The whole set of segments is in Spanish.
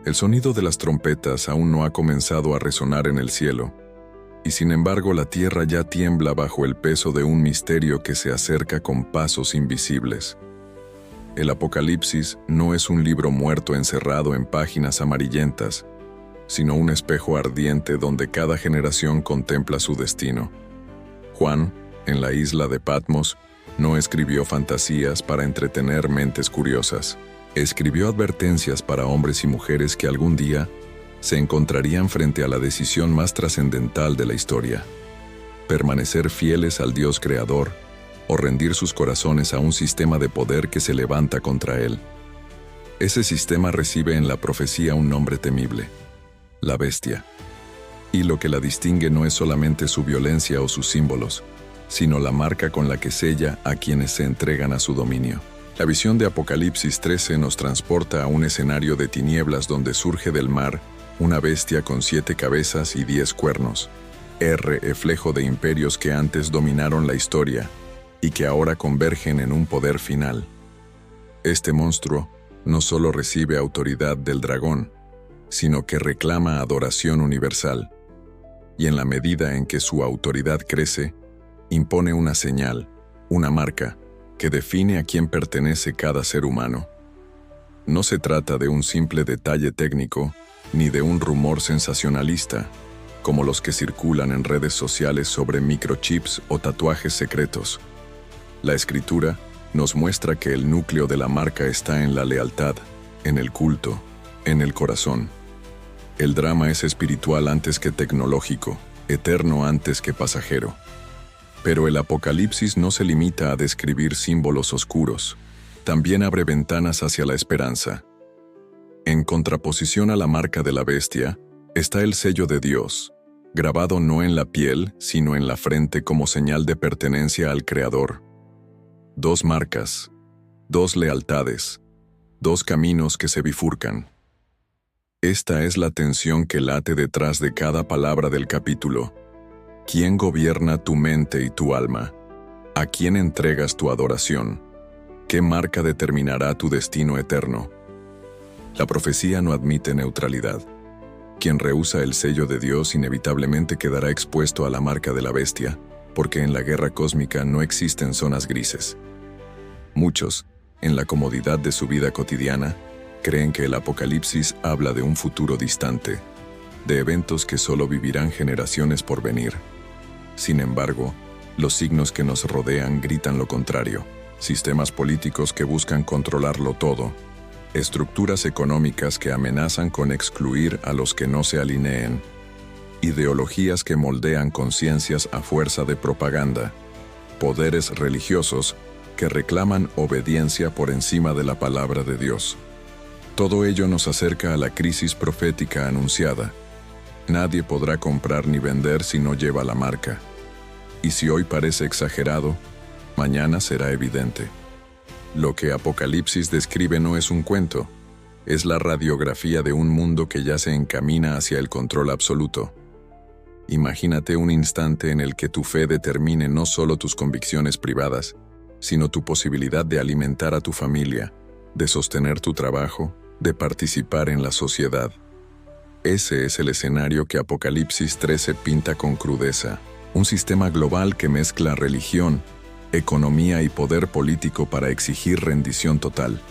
El sonido de las trompetas aún no ha comenzado a resonar en el cielo, y sin embargo la tierra ya tiembla bajo el peso de un misterio que se acerca con pasos invisibles. El Apocalipsis no es un libro muerto encerrado en páginas amarillentas, sino un espejo ardiente donde cada generación contempla su destino. Juan, en la isla de Patmos, no escribió fantasías para entretener mentes curiosas. Escribió advertencias para hombres y mujeres que algún día se encontrarían frente a la decisión más trascendental de la historia: permanecer fieles al Dios creador o rendir sus corazones a un sistema de poder que se levanta contra él. Ese sistema recibe en la profecía un nombre temible: la bestia. Y lo que la distingue no es solamente su violencia o sus símbolos, sino la marca con la que sella a quienes se entregan a su dominio. La visión de Apocalipsis 13 nos transporta a un escenario de tinieblas donde surge del mar una bestia con 7 cabezas y 10 cuernos, reflejo de imperios que antes dominaron la historia y que ahora convergen en un poder final. Este monstruo no solo recibe autoridad del dragón, sino que reclama adoración universal, y en la medida en que su autoridad crece, impone una señal, una marca, que define a quién pertenece cada ser humano. No se trata de un simple detalle técnico, ni de un rumor sensacionalista, como los que circulan en redes sociales sobre microchips o tatuajes secretos. La Escritura nos muestra que el núcleo de la marca está en la lealtad, en el culto, en el corazón. El drama es espiritual antes que tecnológico, eterno antes que pasajero. Pero el Apocalipsis no se limita a describir símbolos oscuros, también abre ventanas hacia la esperanza. En contraposición a la marca de la bestia, está el sello de Dios, grabado no en la piel, sino en la frente como señal de pertenencia al Creador. 2 marcas, 2 lealtades, 2 caminos que se bifurcan. Esta es la tensión que late detrás de cada palabra del capítulo. ¿Quién gobierna tu mente y tu alma? ¿A quién entregas tu adoración? ¿Qué marca determinará tu destino eterno? La profecía no admite neutralidad. Quien rehúsa el sello de Dios inevitablemente quedará expuesto a la marca de la bestia, porque en la guerra cósmica no existen zonas grises. Muchos, en la comodidad de su vida cotidiana, creen que el Apocalipsis habla de un futuro distante, de eventos que solo vivirán generaciones por venir. Sin embargo, los signos que nos rodean gritan lo contrario: sistemas políticos que buscan controlarlo todo, estructuras económicas que amenazan con excluir a los que no se alineen, ideologías que moldean conciencias a fuerza de propaganda, poderes religiosos que reclaman obediencia por encima de la palabra de Dios. Todo ello nos acerca a la crisis profética anunciada. Nadie podrá comprar ni vender si no lleva la marca. Y si hoy parece exagerado, mañana será evidente. Lo que Apocalipsis describe no es un cuento, es la radiografía de un mundo que ya se encamina hacia el control absoluto. Imagínate un instante en el que tu fe determine no solo tus convicciones privadas, sino tu posibilidad de alimentar a tu familia, de sostener tu trabajo, de participar en la sociedad. Ese es el escenario que Apocalipsis 13 pinta con crudeza: un sistema global que mezcla religión, economía y poder político para exigir rendición total.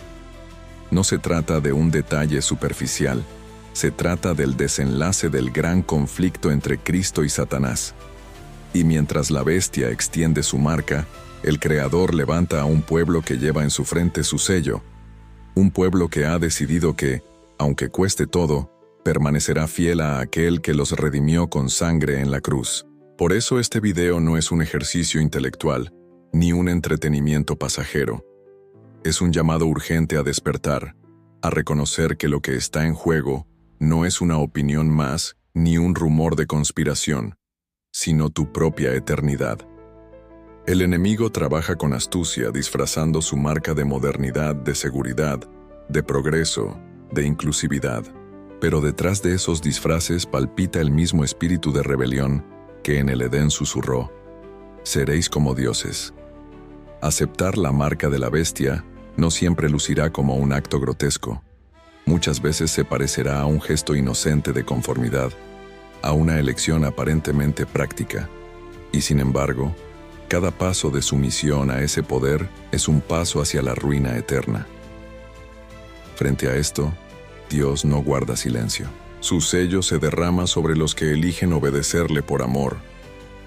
No se trata de un detalle superficial, se trata del desenlace del gran conflicto entre Cristo y Satanás. Y mientras la bestia extiende su marca, el Creador levanta a un pueblo que lleva en su frente su sello, un pueblo que ha decidido que, aunque cueste todo, permanecerá fiel a aquel que los redimió con sangre en la cruz. Por eso este video no es un ejercicio intelectual, ni un entretenimiento pasajero. Es un llamado urgente a despertar, a reconocer que lo que está en juego no es una opinión más ni un rumor de conspiración, sino tu propia eternidad. El enemigo trabaja con astucia disfrazando su marca de modernidad, de seguridad, de progreso, de inclusividad. Pero detrás de esos disfraces palpita el mismo espíritu de rebelión que en el Edén susurró: seréis como dioses. Aceptar la marca de la bestia no siempre lucirá como un acto grotesco. Muchas veces se parecerá a un gesto inocente de conformidad, a una elección aparentemente práctica, y sin embargo, cada paso de sumisión a ese poder es un paso hacia la ruina eterna. Frente a esto, Dios no guarda silencio. Su sello se derrama sobre los que eligen obedecerle por amor,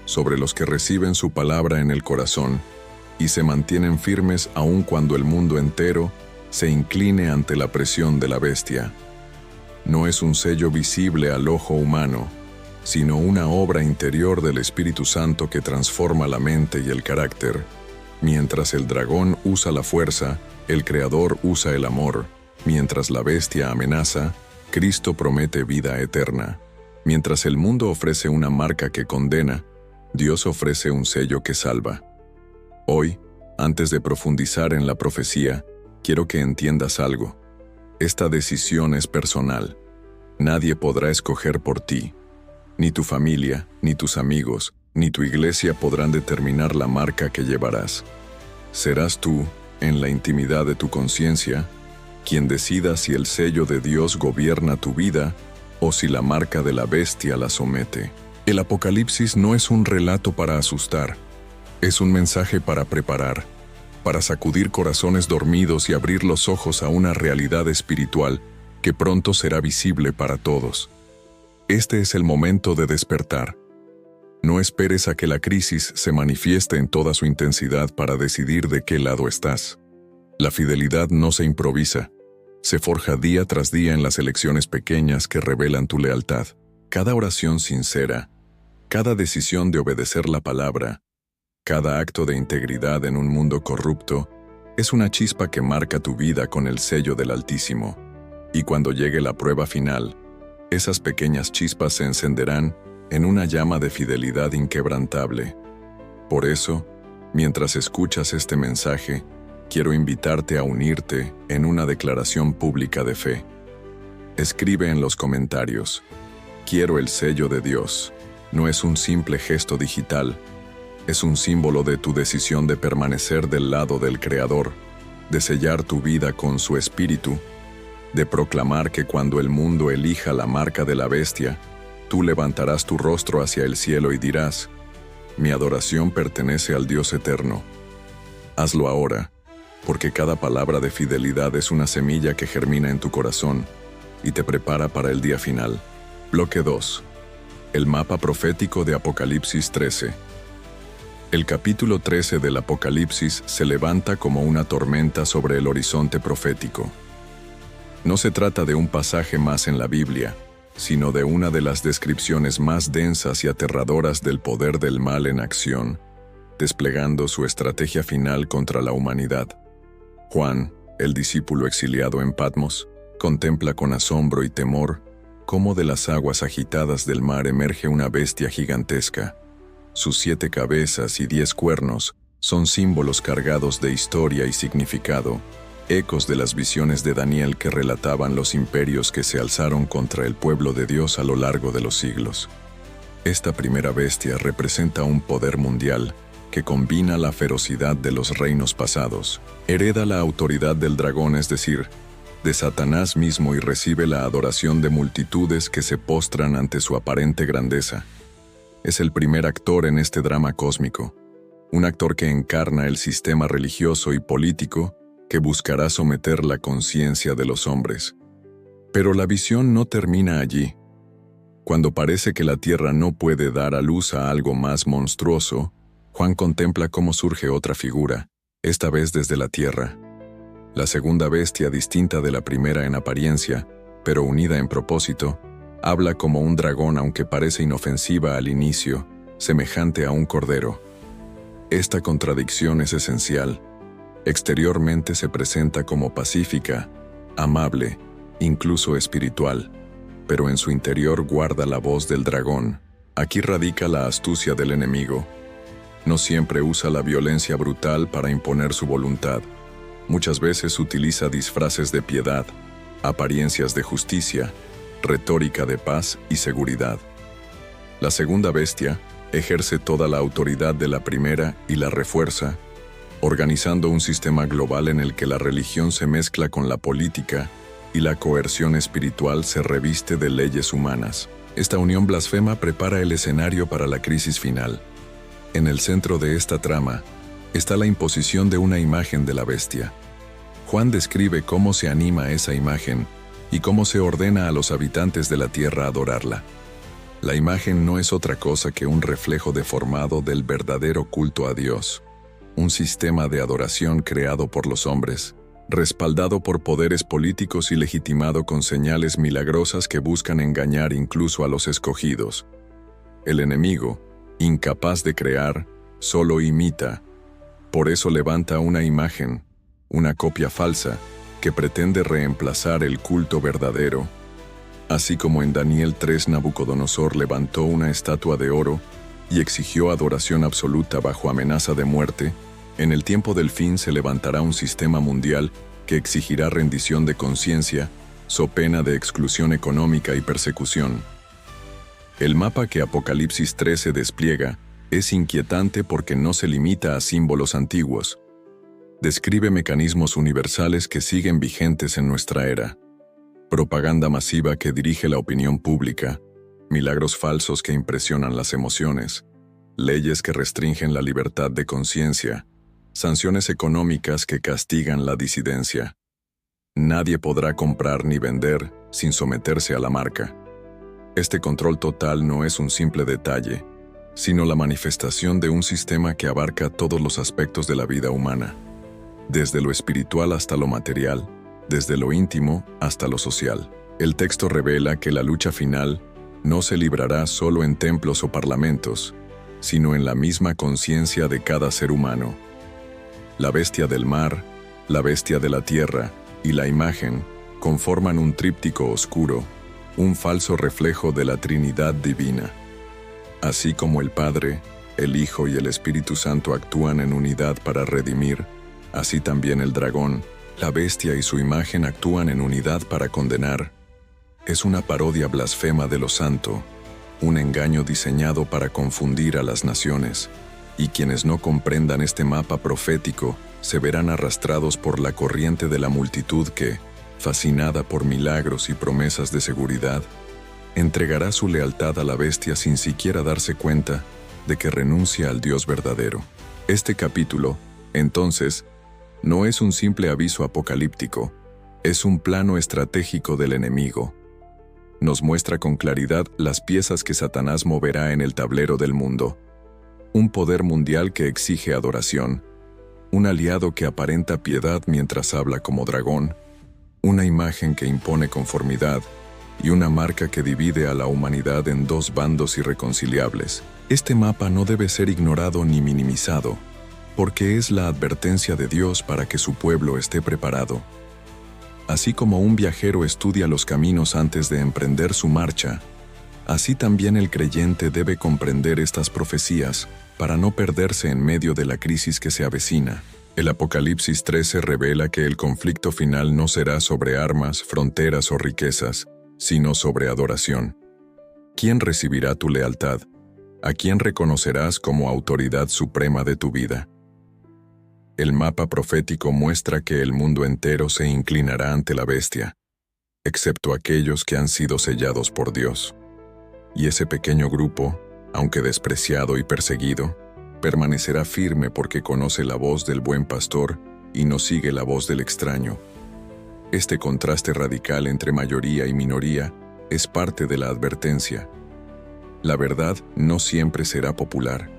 sobre los que reciben su palabra en el corazón y se mantienen firmes aun cuando el mundo entero se incline ante la presión de la bestia. No es un sello visible al ojo humano, sino una obra interior del Espíritu Santo que transforma la mente y el carácter. Mientras el dragón usa la fuerza, el Creador usa el amor. Mientras la bestia amenaza, Cristo promete vida eterna. Mientras el mundo ofrece una marca que condena, Dios ofrece un sello que salva. Hoy, antes de profundizar en la profecía, quiero que entiendas algo. Esta decisión es personal. Nadie podrá escoger por ti. Ni tu familia, ni tus amigos, ni tu iglesia podrán determinar la marca que llevarás. Serás tú, en la intimidad de tu conciencia, quien decida si el sello de Dios gobierna tu vida o si la marca de la bestia la somete. El Apocalipsis no es un relato para asustar, es un mensaje para preparar, para sacudir corazones dormidos y abrir los ojos a una realidad espiritual que pronto será visible para todos. Este es el momento de despertar. No esperes a que la crisis se manifieste en toda su intensidad para decidir de qué lado estás. La fidelidad no se improvisa, se forja día tras día en las elecciones pequeñas que revelan tu lealtad. Cada oración sincera, cada decisión de obedecer la palabra, cada acto de integridad en un mundo corrupto, es una chispa que marca tu vida con el sello del Altísimo. Y cuando llegue la prueba final, esas pequeñas chispas se encenderán en una llama de fidelidad inquebrantable. Por eso, mientras escuchas este mensaje, quiero invitarte a unirte en una declaración pública de fe. Escribe en los comentarios: quiero el sello de Dios. No es un simple gesto digital, es un símbolo de tu decisión de permanecer del lado del Creador, de sellar tu vida con su Espíritu, de proclamar que cuando el mundo elija la marca de la bestia, tú levantarás tu rostro hacia el cielo y dirás: mi adoración pertenece al Dios eterno. Hazlo ahora, porque cada palabra de fidelidad es una semilla que germina en tu corazón y te prepara para el día final. Bloque 2. El mapa profético de Apocalipsis 13. El capítulo 13 del Apocalipsis se levanta como una tormenta sobre el horizonte profético. No se trata de un pasaje más en la Biblia, sino de una de las descripciones más densas y aterradoras del poder del mal en acción, desplegando su estrategia final contra la humanidad. Juan, el discípulo exiliado en Patmos, contempla con asombro y temor cómo de las aguas agitadas del mar emerge una bestia gigantesca. Sus 7 cabezas y 10 cuernos son símbolos cargados de historia y significado, ecos de las visiones de Daniel que relataban los imperios que se alzaron contra el pueblo de Dios a lo largo de los siglos. Esta primera bestia representa un poder mundial que combina la ferocidad de los reinos pasados, hereda la autoridad del dragón, es decir, de Satanás mismo, y recibe la adoración de multitudes que se postran ante su aparente grandeza. Es el primer actor en este drama cósmico, un actor que encarna el sistema religioso y político que buscará someter la conciencia de los hombres. Pero la visión no termina allí. Cuando parece que la tierra no puede dar a luz a algo más monstruoso, Juan contempla cómo surge otra figura, esta vez desde la tierra. La segunda bestia, distinta de la primera en apariencia, pero unida en propósito, habla como un dragón, aunque parece inofensiva al inicio, semejante a un cordero. Esta contradicción es esencial. Exteriormente se presenta como pacífica, amable, incluso espiritual, pero en su interior guarda la voz del dragón. Aquí radica la astucia del enemigo. No siempre usa la violencia brutal para imponer su voluntad. Muchas veces utiliza disfraces de piedad, apariencias de justicia, retórica de paz y seguridad. La segunda bestia ejerce toda la autoridad de la primera y la refuerza, organizando un sistema global en el que la religión se mezcla con la política y la coerción espiritual se reviste de leyes humanas. Esta unión blasfema prepara el escenario para la crisis final. En el centro de esta trama está la imposición de una imagen de la bestia. Juan describe cómo se anima esa imagen y cómo se ordena a los habitantes de la tierra adorarla. La imagen no es otra cosa que un reflejo deformado del verdadero culto a Dios, un sistema de adoración creado por los hombres, respaldado por poderes políticos y legitimado con señales milagrosas que buscan engañar incluso a los escogidos. El enemigo, incapaz de crear, solo imita. Por eso levanta una imagen, una copia falsa, que pretende reemplazar el culto verdadero. Así como en Daniel 3 Nabucodonosor levantó una estatua de oro y exigió adoración absoluta bajo amenaza de muerte, en el tiempo del fin se levantará un sistema mundial que exigirá rendición de conciencia, so pena de exclusión económica y persecución. El mapa que Apocalipsis 13 despliega es inquietante porque no se limita a símbolos antiguos. Describe mecanismos universales que siguen vigentes en nuestra era. Propaganda masiva que dirige la opinión pública, milagros falsos que impresionan las emociones, leyes que restringen la libertad de conciencia, sanciones económicas que castigan la disidencia. Nadie podrá comprar ni vender sin someterse a la marca. Este control total no es un simple detalle, sino la manifestación de un sistema que abarca todos los aspectos de la vida humana, desde lo espiritual hasta lo material, desde lo íntimo hasta lo social. El texto revela que la lucha final no se librará solo en templos o parlamentos, sino en la misma conciencia de cada ser humano. La bestia del mar, la bestia de la tierra y la imagen conforman un tríptico oscuro, un falso reflejo de la Trinidad divina. Así como el Padre, el Hijo y el Espíritu Santo actúan en unidad para redimir, así también el dragón, la bestia y su imagen actúan en unidad para condenar. Es una parodia blasfema de lo santo, un engaño diseñado para confundir a las naciones, y quienes no comprendan este mapa profético se verán arrastrados por la corriente de la multitud que, fascinada por milagros y promesas de seguridad, entregará su lealtad a la bestia sin siquiera darse cuenta de que renuncia al Dios verdadero. Este capítulo, entonces, no es un simple aviso apocalíptico, es un plano estratégico del enemigo. Nos muestra con claridad las piezas que Satanás moverá en el tablero del mundo. Un poder mundial que exige adoración, un aliado que aparenta piedad mientras habla como dragón, una imagen que impone conformidad y una marca que divide a la humanidad en dos bandos irreconciliables. Este mapa no debe ser ignorado ni minimizado, porque es la advertencia de Dios para que su pueblo esté preparado. Así como un viajero estudia los caminos antes de emprender su marcha, así también el creyente debe comprender estas profecías para no perderse en medio de la crisis que se avecina. El Apocalipsis 13 revela que el conflicto final no será sobre armas, fronteras o riquezas, sino sobre adoración. ¿Quién recibirá tu lealtad? ¿A quién reconocerás como autoridad suprema de tu vida? El mapa profético muestra que el mundo entero se inclinará ante la bestia, excepto aquellos que han sido sellados por Dios. Y ese pequeño grupo, aunque despreciado y perseguido, permanecerá firme porque conoce la voz del buen pastor y no sigue la voz del extraño. Este contraste radical entre mayoría y minoría es parte de la advertencia. La verdad no siempre será popular.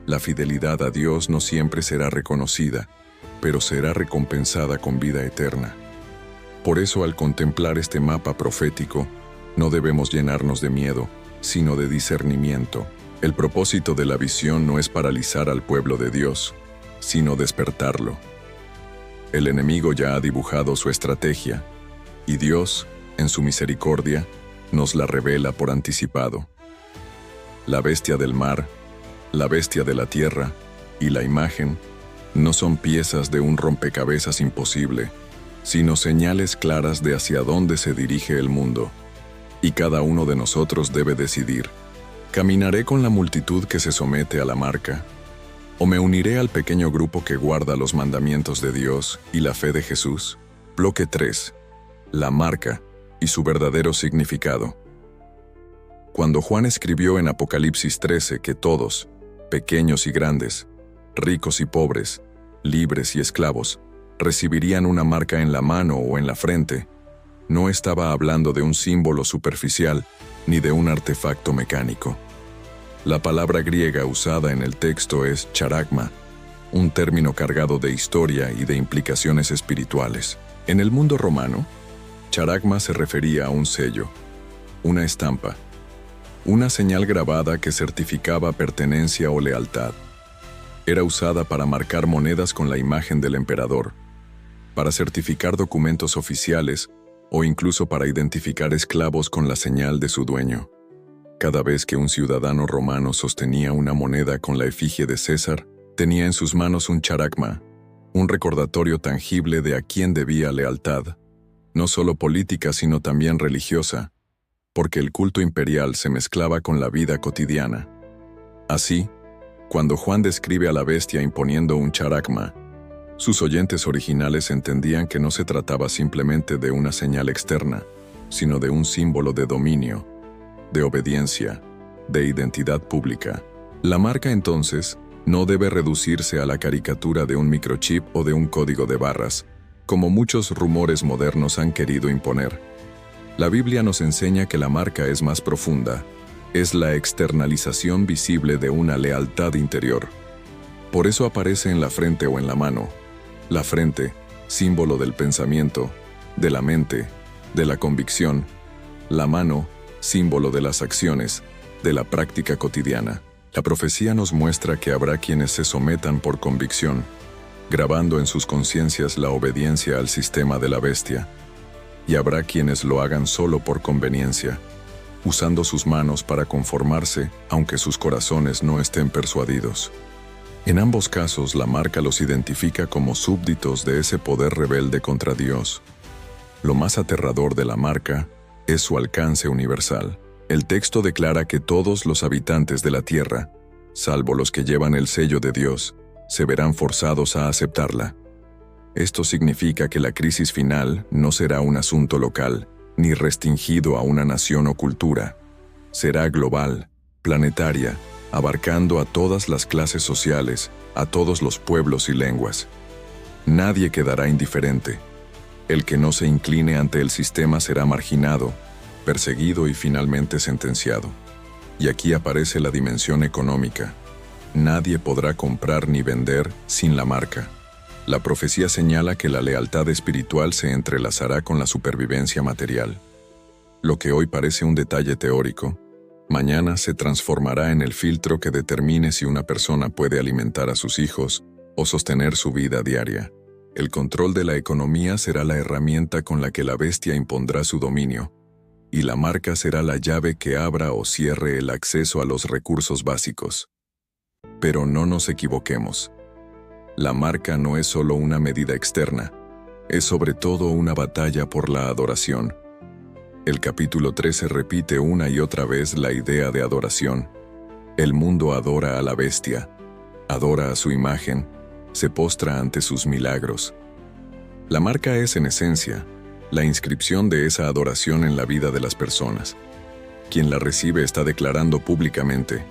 La fidelidad a Dios no siempre será reconocida, pero será recompensada con vida eterna. Por eso, al contemplar este mapa profético, no debemos llenarnos de miedo, sino de discernimiento. El propósito de la visión no es paralizar al pueblo de Dios, sino despertarlo. El enemigo ya ha dibujado su estrategia, y Dios, en su misericordia, nos la revela por anticipado. La bestia del mar, la bestia de la tierra y la imagen no son piezas de un rompecabezas imposible, sino señales claras de hacia dónde se dirige el mundo. Y cada uno de nosotros debe decidir: ¿caminaré con la multitud que se somete a la marca? ¿O me uniré al pequeño grupo que guarda los mandamientos de Dios y la fe de Jesús? Bloque 3. la marca y su verdadero significado. Cuando Juan escribió en Apocalipsis 13 que todos, pequeños y grandes, ricos y pobres, libres y esclavos, recibirían una marca en la mano o en la frente, no estaba hablando de un símbolo superficial ni de un artefacto mecánico. La palabra griega usada en el texto es charagma, un término cargado de historia y de implicaciones espirituales. En el mundo romano, charagma se refería a un sello, una estampa, una señal grabada que certificaba pertenencia o lealtad. Era usada para marcar monedas con la imagen del emperador, para certificar documentos oficiales o incluso para identificar esclavos con la señal de su dueño. Cada vez que un ciudadano romano sostenía una moneda con la efigie de César, tenía en sus manos un charagma, un recordatorio tangible de a quién debía lealtad, no solo política sino también religiosa, porque el culto imperial se mezclaba con la vida cotidiana. Así, cuando Juan describe a la bestia imponiendo un charagma, sus oyentes originales entendían que no se trataba simplemente de una señal externa, sino de un símbolo de dominio, de obediencia, de identidad pública. La marca, entonces, no debe reducirse a la caricatura de un microchip o de un código de barras, como muchos rumores modernos han querido imponer. La Biblia nos enseña que la marca es más profunda, es la externalización visible de una lealtad interior. Por eso aparece en la frente o en la mano. La frente, símbolo del pensamiento, de la mente, de la convicción. La mano, símbolo de las acciones, de la práctica cotidiana. La profecía nos muestra que habrá quienes se sometan por convicción, grabando en sus conciencias la obediencia al sistema de la bestia, y habrá quienes lo hagan solo por conveniencia, usando sus manos para conformarse, aunque sus corazones no estén persuadidos. En ambos casos, la marca los identifica como súbditos de ese poder rebelde contra Dios. Lo más aterrador de la marca es su alcance universal. El texto declara que todos los habitantes de la tierra, salvo los que llevan el sello de Dios, se verán forzados a aceptarla. Esto significa que la crisis final no será un asunto local, ni restringido a una nación o cultura. Será global, planetaria, abarcando a todas las clases sociales, a todos los pueblos y lenguas. Nadie quedará indiferente. El que no se incline ante el sistema será marginado, perseguido y finalmente sentenciado. Y aquí aparece la dimensión económica. Nadie podrá comprar ni vender sin la marca. La profecía señala que la lealtad espiritual se entrelazará con la supervivencia material. Lo que hoy parece un detalle teórico, mañana se transformará en el filtro que determine si una persona puede alimentar a sus hijos o sostener su vida diaria. El control de la economía será la herramienta con la que la bestia impondrá su dominio, y la marca será la llave que abra o cierre el acceso a los recursos básicos. Pero no nos equivoquemos. La marca no es solo una medida externa, es sobre todo una batalla por la adoración. El capítulo 13 repite una y otra vez la idea de adoración. El mundo adora a la bestia, adora a su imagen, se postra ante sus milagros. La marca es, en esencia, la inscripción de esa adoración en la vida de las personas. Quien la recibe está declarando públicamente: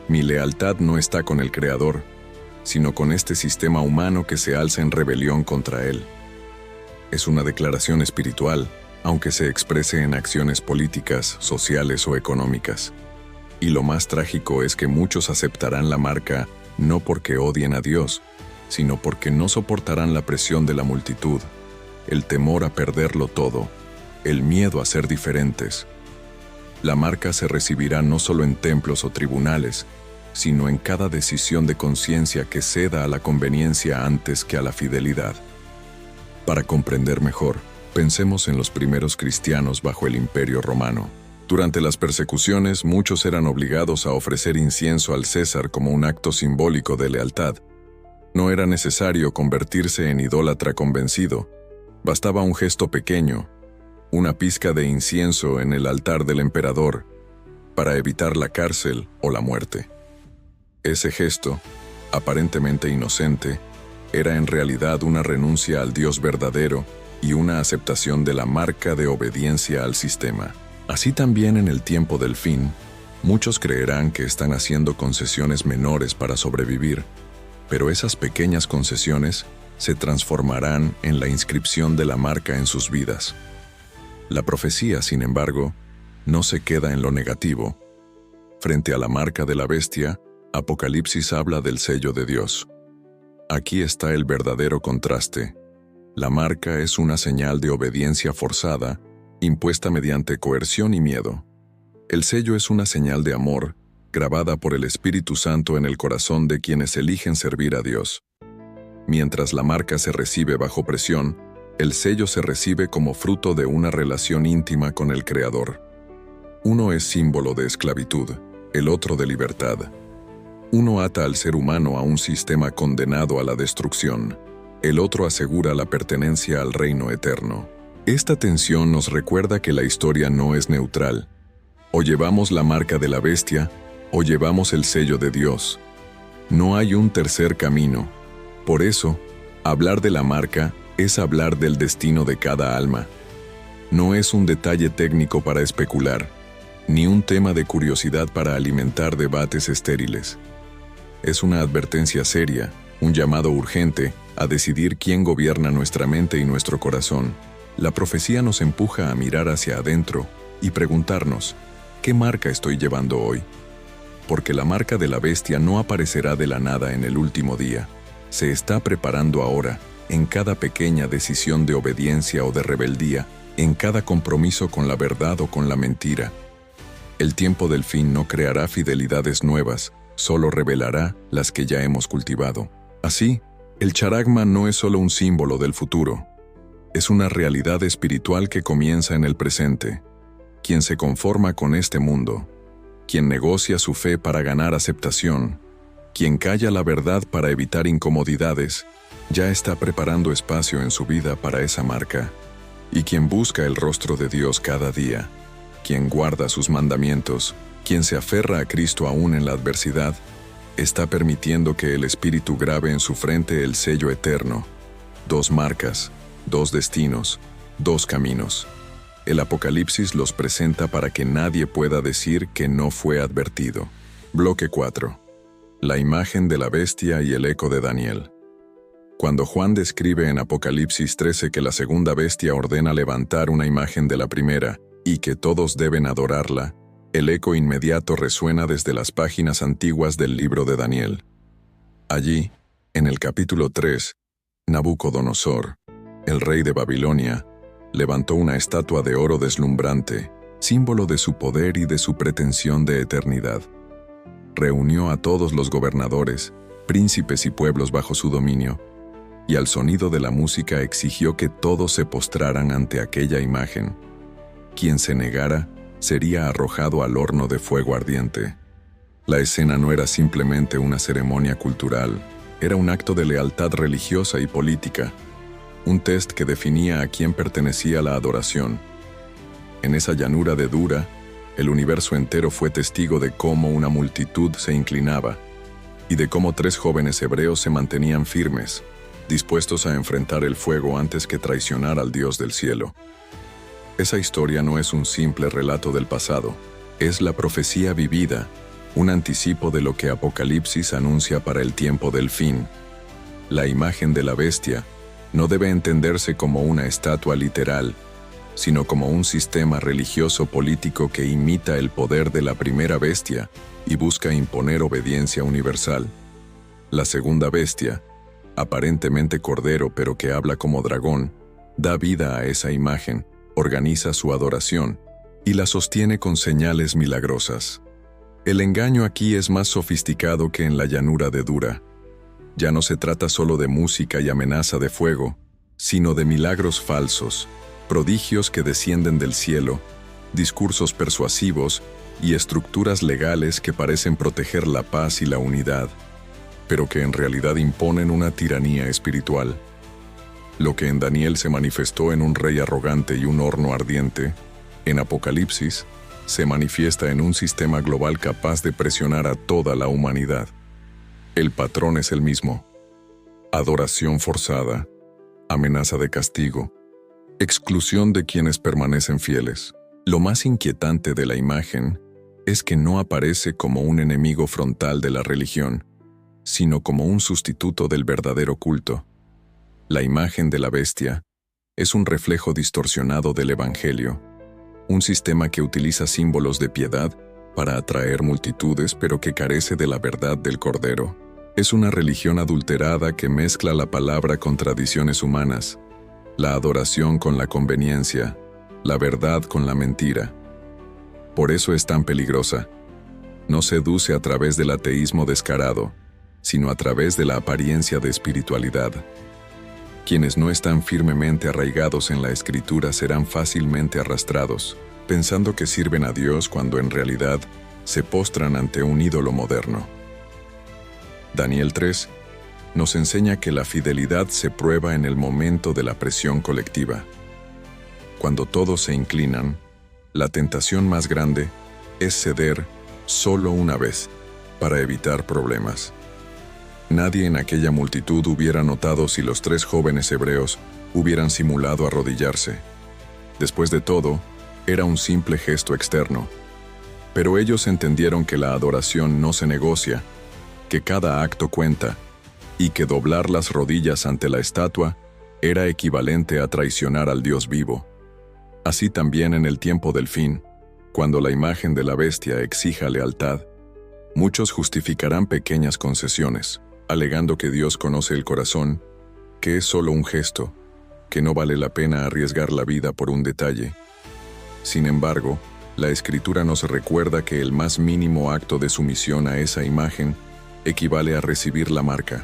mi lealtad no está con el Creador, sino con este sistema humano que se alza en rebelión contra él. Es una declaración espiritual, aunque se exprese en acciones políticas, sociales o económicas. Y lo más trágico es que muchos aceptarán la marca no porque odien a Dios, sino porque no soportarán la presión de la multitud, el temor a perderlo todo, el miedo a ser diferentes. La marca se recibirá no solo en templos o tribunales, sino en cada decisión de conciencia que ceda a la conveniencia antes que a la fidelidad. Para comprender mejor, pensemos en los primeros cristianos bajo el Imperio Romano. Durante las persecuciones, muchos eran obligados a ofrecer incienso al César como un acto simbólico de lealtad. No era necesario convertirse en idólatra convencido. Bastaba un gesto pequeño, una pizca de incienso en el altar del emperador, para evitar la cárcel o la muerte. Ese gesto, aparentemente inocente, era en realidad una renuncia al Dios verdadero y una aceptación de la marca de obediencia al sistema. Así también en el tiempo del fin, muchos creerán que están haciendo concesiones menores para sobrevivir, pero esas pequeñas concesiones se transformarán en la inscripción de la marca en sus vidas. La profecía, sin embargo, no se queda en lo negativo. Frente a la marca de la bestia, Apocalipsis habla del sello de Dios. Aquí está el verdadero contraste. La marca es una señal de obediencia forzada, impuesta mediante coerción y miedo. El sello es una señal de amor, grabada por el Espíritu Santo en el corazón de quienes eligen servir a Dios. Mientras la marca se recibe bajo presión, el sello se recibe como fruto de una relación íntima con el Creador. Uno es símbolo de esclavitud, el otro de libertad. Uno ata al ser humano a un sistema condenado a la destrucción. El otro asegura la pertenencia al reino eterno. Esta tensión nos recuerda que la historia no es neutral. O llevamos la marca de la bestia, o llevamos el sello de Dios. No hay un tercer camino. Por eso, hablar de la marca es hablar del destino de cada alma. No es un detalle técnico para especular, ni un tema de curiosidad para alimentar debates estériles. Es una advertencia seria, un llamado urgente a decidir quién gobierna nuestra mente y nuestro corazón. La profecía nos empuja a mirar hacia adentro y preguntarnos, ¿qué marca estoy llevando hoy? Porque la marca de la bestia no aparecerá de la nada en el último día. Se está preparando ahora, en cada pequeña decisión de obediencia o de rebeldía, en cada compromiso con la verdad o con la mentira. El tiempo del fin no creará fidelidades nuevas, solo revelará las que ya hemos cultivado. Así, el charagma no es solo un símbolo del futuro. Es una realidad espiritual que comienza en el presente. Quien se conforma con este mundo, quien negocia su fe para ganar aceptación, quien calla la verdad para evitar incomodidades, ya está preparando espacio en su vida para esa marca. Y quien busca el rostro de Dios cada día, quien guarda sus mandamientos, quien se aferra a Cristo aún en la adversidad, está permitiendo que el Espíritu grabe en su frente el sello eterno. 2 marcas, 2 destinos, 2 caminos. El Apocalipsis los presenta para que nadie pueda decir que no fue advertido. Bloque 4. La imagen de la bestia y el eco de Daniel. Cuando Juan describe en Apocalipsis 13 que la segunda bestia ordena levantar una imagen de la primera y que todos deben adorarla, el eco inmediato resuena desde las páginas antiguas del libro de Daniel. Allí, en el capítulo 3, Nabucodonosor, el rey de Babilonia, levantó una estatua de oro deslumbrante, símbolo de su poder y de su pretensión de eternidad. Reunió a todos los gobernadores, príncipes y pueblos bajo su dominio, y al sonido de la música exigió que todos se postraran ante aquella imagen. Quien se negara sería arrojado al horno de fuego ardiente. La escena no era simplemente una ceremonia cultural, era un acto de lealtad religiosa y política, un test que definía a quién pertenecía la adoración. En esa llanura de Dura, el universo entero fue testigo de cómo una multitud se inclinaba y de cómo 3 jóvenes hebreos se mantenían firmes, dispuestos a enfrentar el fuego antes que traicionar al Dios del cielo. Esa historia no es un simple relato del pasado, es la profecía vivida, un anticipo de lo que Apocalipsis anuncia para el tiempo del fin. La imagen de la bestia no debe entenderse como una estatua literal, sino como un sistema religioso político que imita el poder de la primera bestia y busca imponer obediencia universal. La segunda bestia, aparentemente cordero pero que habla como dragón, da vida a esa imagen, organiza su adoración y la sostiene con señales milagrosas. El engaño aquí es más sofisticado que en la llanura de Dura. Ya no se trata solo de música y amenaza de fuego, sino de milagros falsos, prodigios que descienden del cielo, discursos persuasivos y estructuras legales que parecen proteger la paz y la unidad, pero que en realidad imponen una tiranía espiritual. Lo que en Daniel se manifestó en un rey arrogante y un horno ardiente, en Apocalipsis se manifiesta en un sistema global capaz de presionar a toda la humanidad. El patrón es el mismo: adoración forzada, amenaza de castigo, Exclusión de quienes permanecen fieles. Lo más inquietante de la imagen es que no aparece como un enemigo frontal de la religión, sino como un sustituto del verdadero culto. La imagen de la bestia es un reflejo distorsionado del Evangelio, un sistema que utiliza símbolos de piedad para atraer multitudes pero que carece de la verdad del Cordero. Es una religión adulterada que mezcla la palabra con tradiciones humanas, la adoración con la conveniencia, la verdad con la mentira. Por eso es tan peligrosa. No seduce a través del ateísmo descarado, sino a través de la apariencia de espiritualidad. Quienes no están firmemente arraigados en la Escritura serán fácilmente arrastrados, pensando que sirven a Dios cuando en realidad se postran ante un ídolo moderno. Daniel 3 nos enseña que la fidelidad se prueba en el momento de la presión colectiva. Cuando todos se inclinan, la tentación más grande es ceder solo una vez para evitar problemas. Nadie en aquella multitud hubiera notado si los 3 jóvenes hebreos hubieran simulado arrodillarse. Después de todo, era un simple gesto externo. Pero ellos entendieron que la adoración no se negocia, que cada acto cuenta, y que doblar las rodillas ante la estatua era equivalente a traicionar al Dios vivo. Así también en el tiempo del fin, cuando la imagen de la bestia exija lealtad, muchos justificarán pequeñas concesiones, alegando que Dios conoce el corazón, que es solo un gesto, que no vale la pena arriesgar la vida por un detalle. Sin embargo, la Escritura nos recuerda que el más mínimo acto de sumisión a esa imagen equivale a recibir la marca,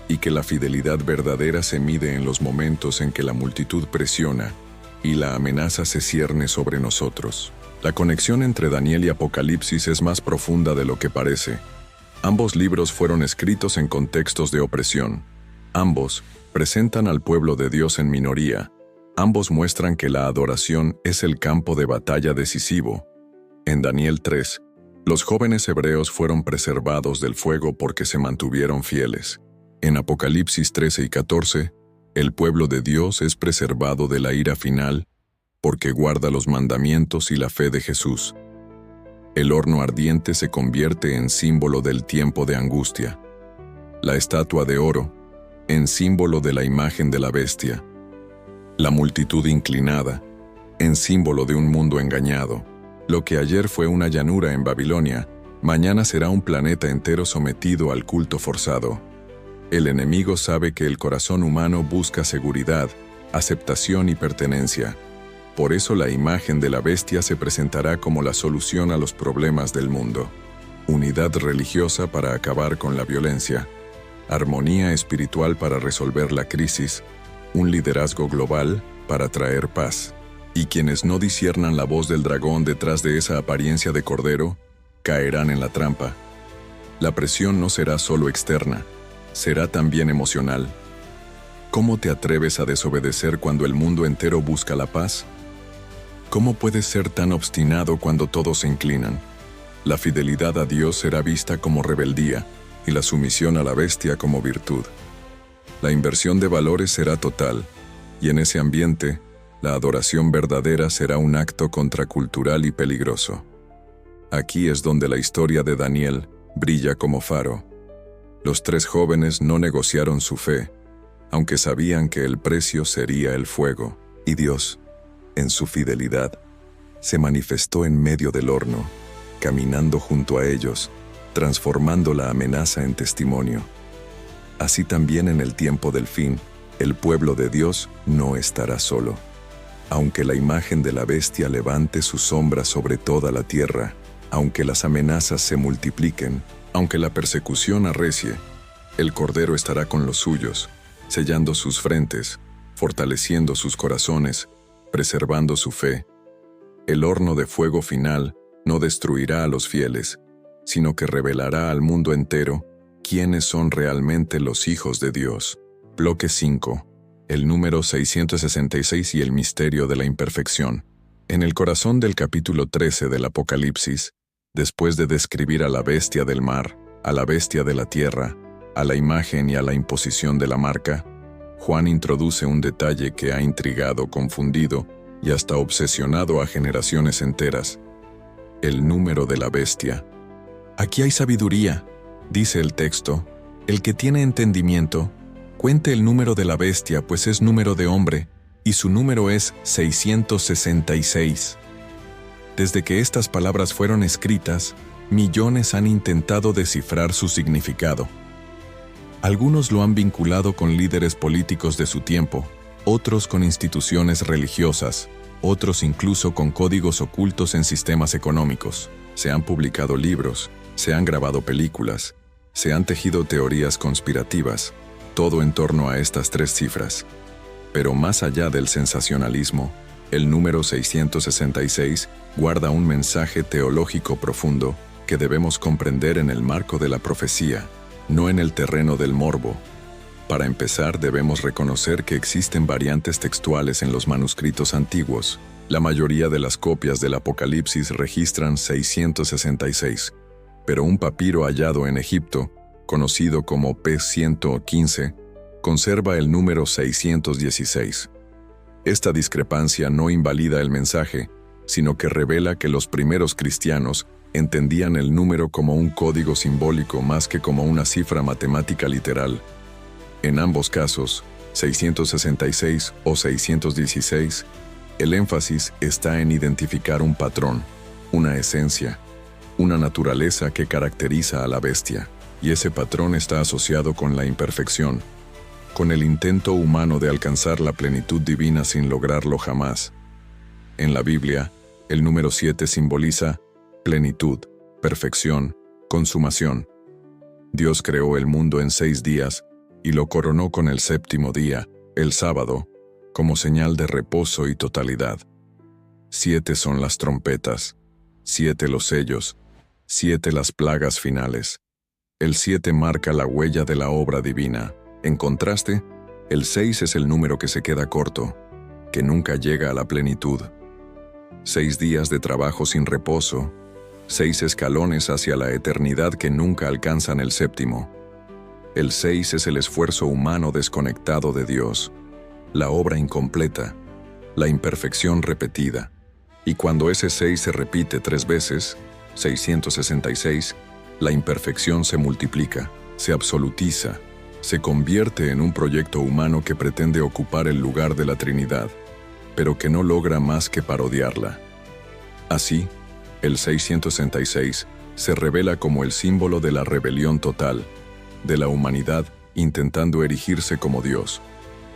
y que la fidelidad verdadera se mide en los momentos en que la multitud presiona y la amenaza se cierne sobre nosotros. La conexión entre Daniel y Apocalipsis es más profunda de lo que parece. Ambos libros fueron escritos en contextos de opresión. Ambos presentan al pueblo de Dios en minoría. Ambos muestran que la adoración es el campo de batalla decisivo. En Daniel 3, los jóvenes hebreos fueron preservados del fuego porque se mantuvieron fieles. En Apocalipsis 13 y 14, el pueblo de Dios es preservado de la ira final porque guarda los mandamientos y la fe de Jesús. El horno ardiente se convierte en símbolo del tiempo de angustia. La estatua de oro, en símbolo de la imagen de la bestia. La multitud inclinada, en símbolo de un mundo engañado. Lo que ayer fue una llanura en Babilonia, mañana será un planeta entero sometido al culto forzado. El enemigo sabe que el corazón humano busca seguridad, aceptación y pertenencia. Por eso la imagen de la bestia se presentará como la solución a los problemas del mundo. Unidad religiosa para acabar con la violencia. Armonía espiritual para resolver la crisis. Un liderazgo global para traer paz. Y quienes no disciernan la voz del dragón detrás de esa apariencia de cordero, caerán en la trampa. La presión no será solo externa, será también emocional. ¿Cómo te atreves a desobedecer cuando el mundo entero busca la paz? ¿Cómo puedes ser tan obstinado cuando todos se inclinan? La fidelidad a Dios será vista como rebeldía y la sumisión a la bestia como virtud. La inversión de valores será total, y en ese ambiente, la adoración verdadera será un acto contracultural y peligroso. Aquí es donde la historia de Daniel brilla como faro. Los 3 jóvenes no negociaron su fe, aunque sabían que el precio sería el fuego, y Dios, en su fidelidad, se manifestó en medio del horno, caminando junto a ellos, transformando la amenaza en testimonio. Así también en el tiempo del fin, el pueblo de Dios no estará solo. Aunque la imagen de la bestia levante su sombra sobre toda la tierra, aunque las amenazas se multipliquen, aunque la persecución arrecie, el Cordero estará con los suyos, sellando sus frentes, fortaleciendo sus corazones, preservando su fe. El horno de fuego final no destruirá a los fieles, sino que revelará al mundo entero quiénes son realmente los hijos de Dios. Bloque 5. El número 666 y el misterio de la imperfección. En el corazón del capítulo 13 del Apocalipsis, después de describir a la bestia del mar, a la bestia de la tierra, a la imagen y a la imposición de la marca, Juan introduce un detalle que ha intrigado, confundido y hasta obsesionado a generaciones enteras: el número de la bestia. Aquí hay sabiduría, dice el texto. El que tiene entendimiento, cuente el número de la bestia, pues es número de hombre, y su número es 666. Desde que estas palabras fueron escritas, millones han intentado descifrar su significado. Algunos lo han vinculado con líderes políticos de su tiempo, otros con instituciones religiosas, otros incluso con códigos ocultos en sistemas económicos. Se han publicado libros, se han grabado películas, se han tejido teorías conspirativas, todo en torno a estas 3 cifras. Pero más allá del sensacionalismo, el número 666 guarda un mensaje teológico profundo que debemos comprender en el marco de la profecía, no en el terreno del morbo. Para empezar, debemos reconocer que existen variantes textuales en los manuscritos antiguos. La mayoría de las copias del Apocalipsis registran 666, pero un papiro hallado en Egipto, conocido como P-115, conserva el número 616. Esta discrepancia no invalida el mensaje, sino que revela que los primeros cristianos entendían el número como un código simbólico más que como una cifra matemática literal. En ambos casos, 666 o 616, el énfasis está en identificar un patrón, una esencia, una naturaleza que caracteriza a la bestia, y ese patrón está asociado con la imperfección, con el intento humano de alcanzar la plenitud divina sin lograrlo jamás. En la Biblia, el número 7 simboliza plenitud, perfección, consumación. Dios creó el mundo en 6 días y lo coronó con el 7º día, el sábado, como señal de reposo y totalidad. 7 son las trompetas, 7 los sellos, 7 las plagas finales. El 7 marca la huella de la obra divina. En contraste, el 6 es el número que se queda corto, que nunca llega a la plenitud. 6 días de trabajo sin reposo, 6 escalones hacia la eternidad que nunca alcanzan el 7º. El 6 es el esfuerzo humano desconectado de Dios, la obra incompleta, la imperfección repetida. Y cuando ese 6 se repite 3 veces, 666, la imperfección se multiplica, se absolutiza, se convierte en un proyecto humano que pretende ocupar el lugar de la Trinidad, pero que no logra más que parodiarla. Así, el 666 se revela como el símbolo de la rebelión total, de la humanidad intentando erigirse como Dios,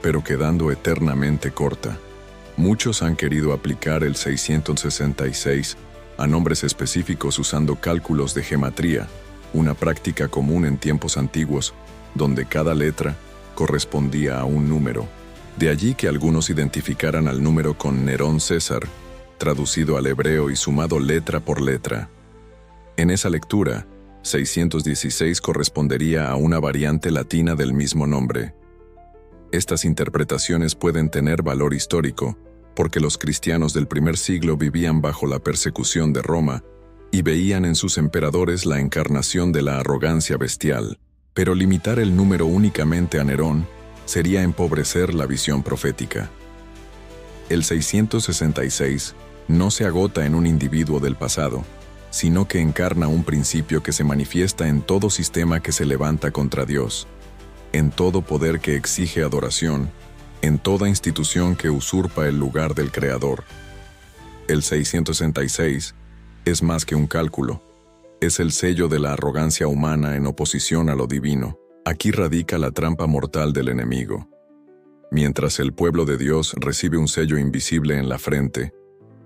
pero quedando eternamente corta. Muchos han querido aplicar el 666 a nombres específicos usando cálculos de gematría, una práctica común en tiempos antiguos, donde cada letra correspondía a un número. De allí que algunos identificaran al número con Nerón César, traducido al hebreo y sumado letra por letra. En esa lectura, 616 correspondería a una variante latina del mismo nombre. Estas interpretaciones pueden tener valor histórico, porque los cristianos del primer siglo vivían bajo la persecución de Roma y veían en sus emperadores la encarnación de la arrogancia bestial. Pero limitar el número únicamente a Nerón sería empobrecer la visión profética. El 666 no se agota en un individuo del pasado, sino que encarna un principio que se manifiesta en todo sistema que se levanta contra Dios, en todo poder que exige adoración, en toda institución que usurpa el lugar del Creador. El 666 es más que un cálculo, es el sello de la arrogancia humana en oposición a lo divino. Aquí radica la trampa mortal del enemigo. Mientras el pueblo de Dios recibe un sello invisible en la frente,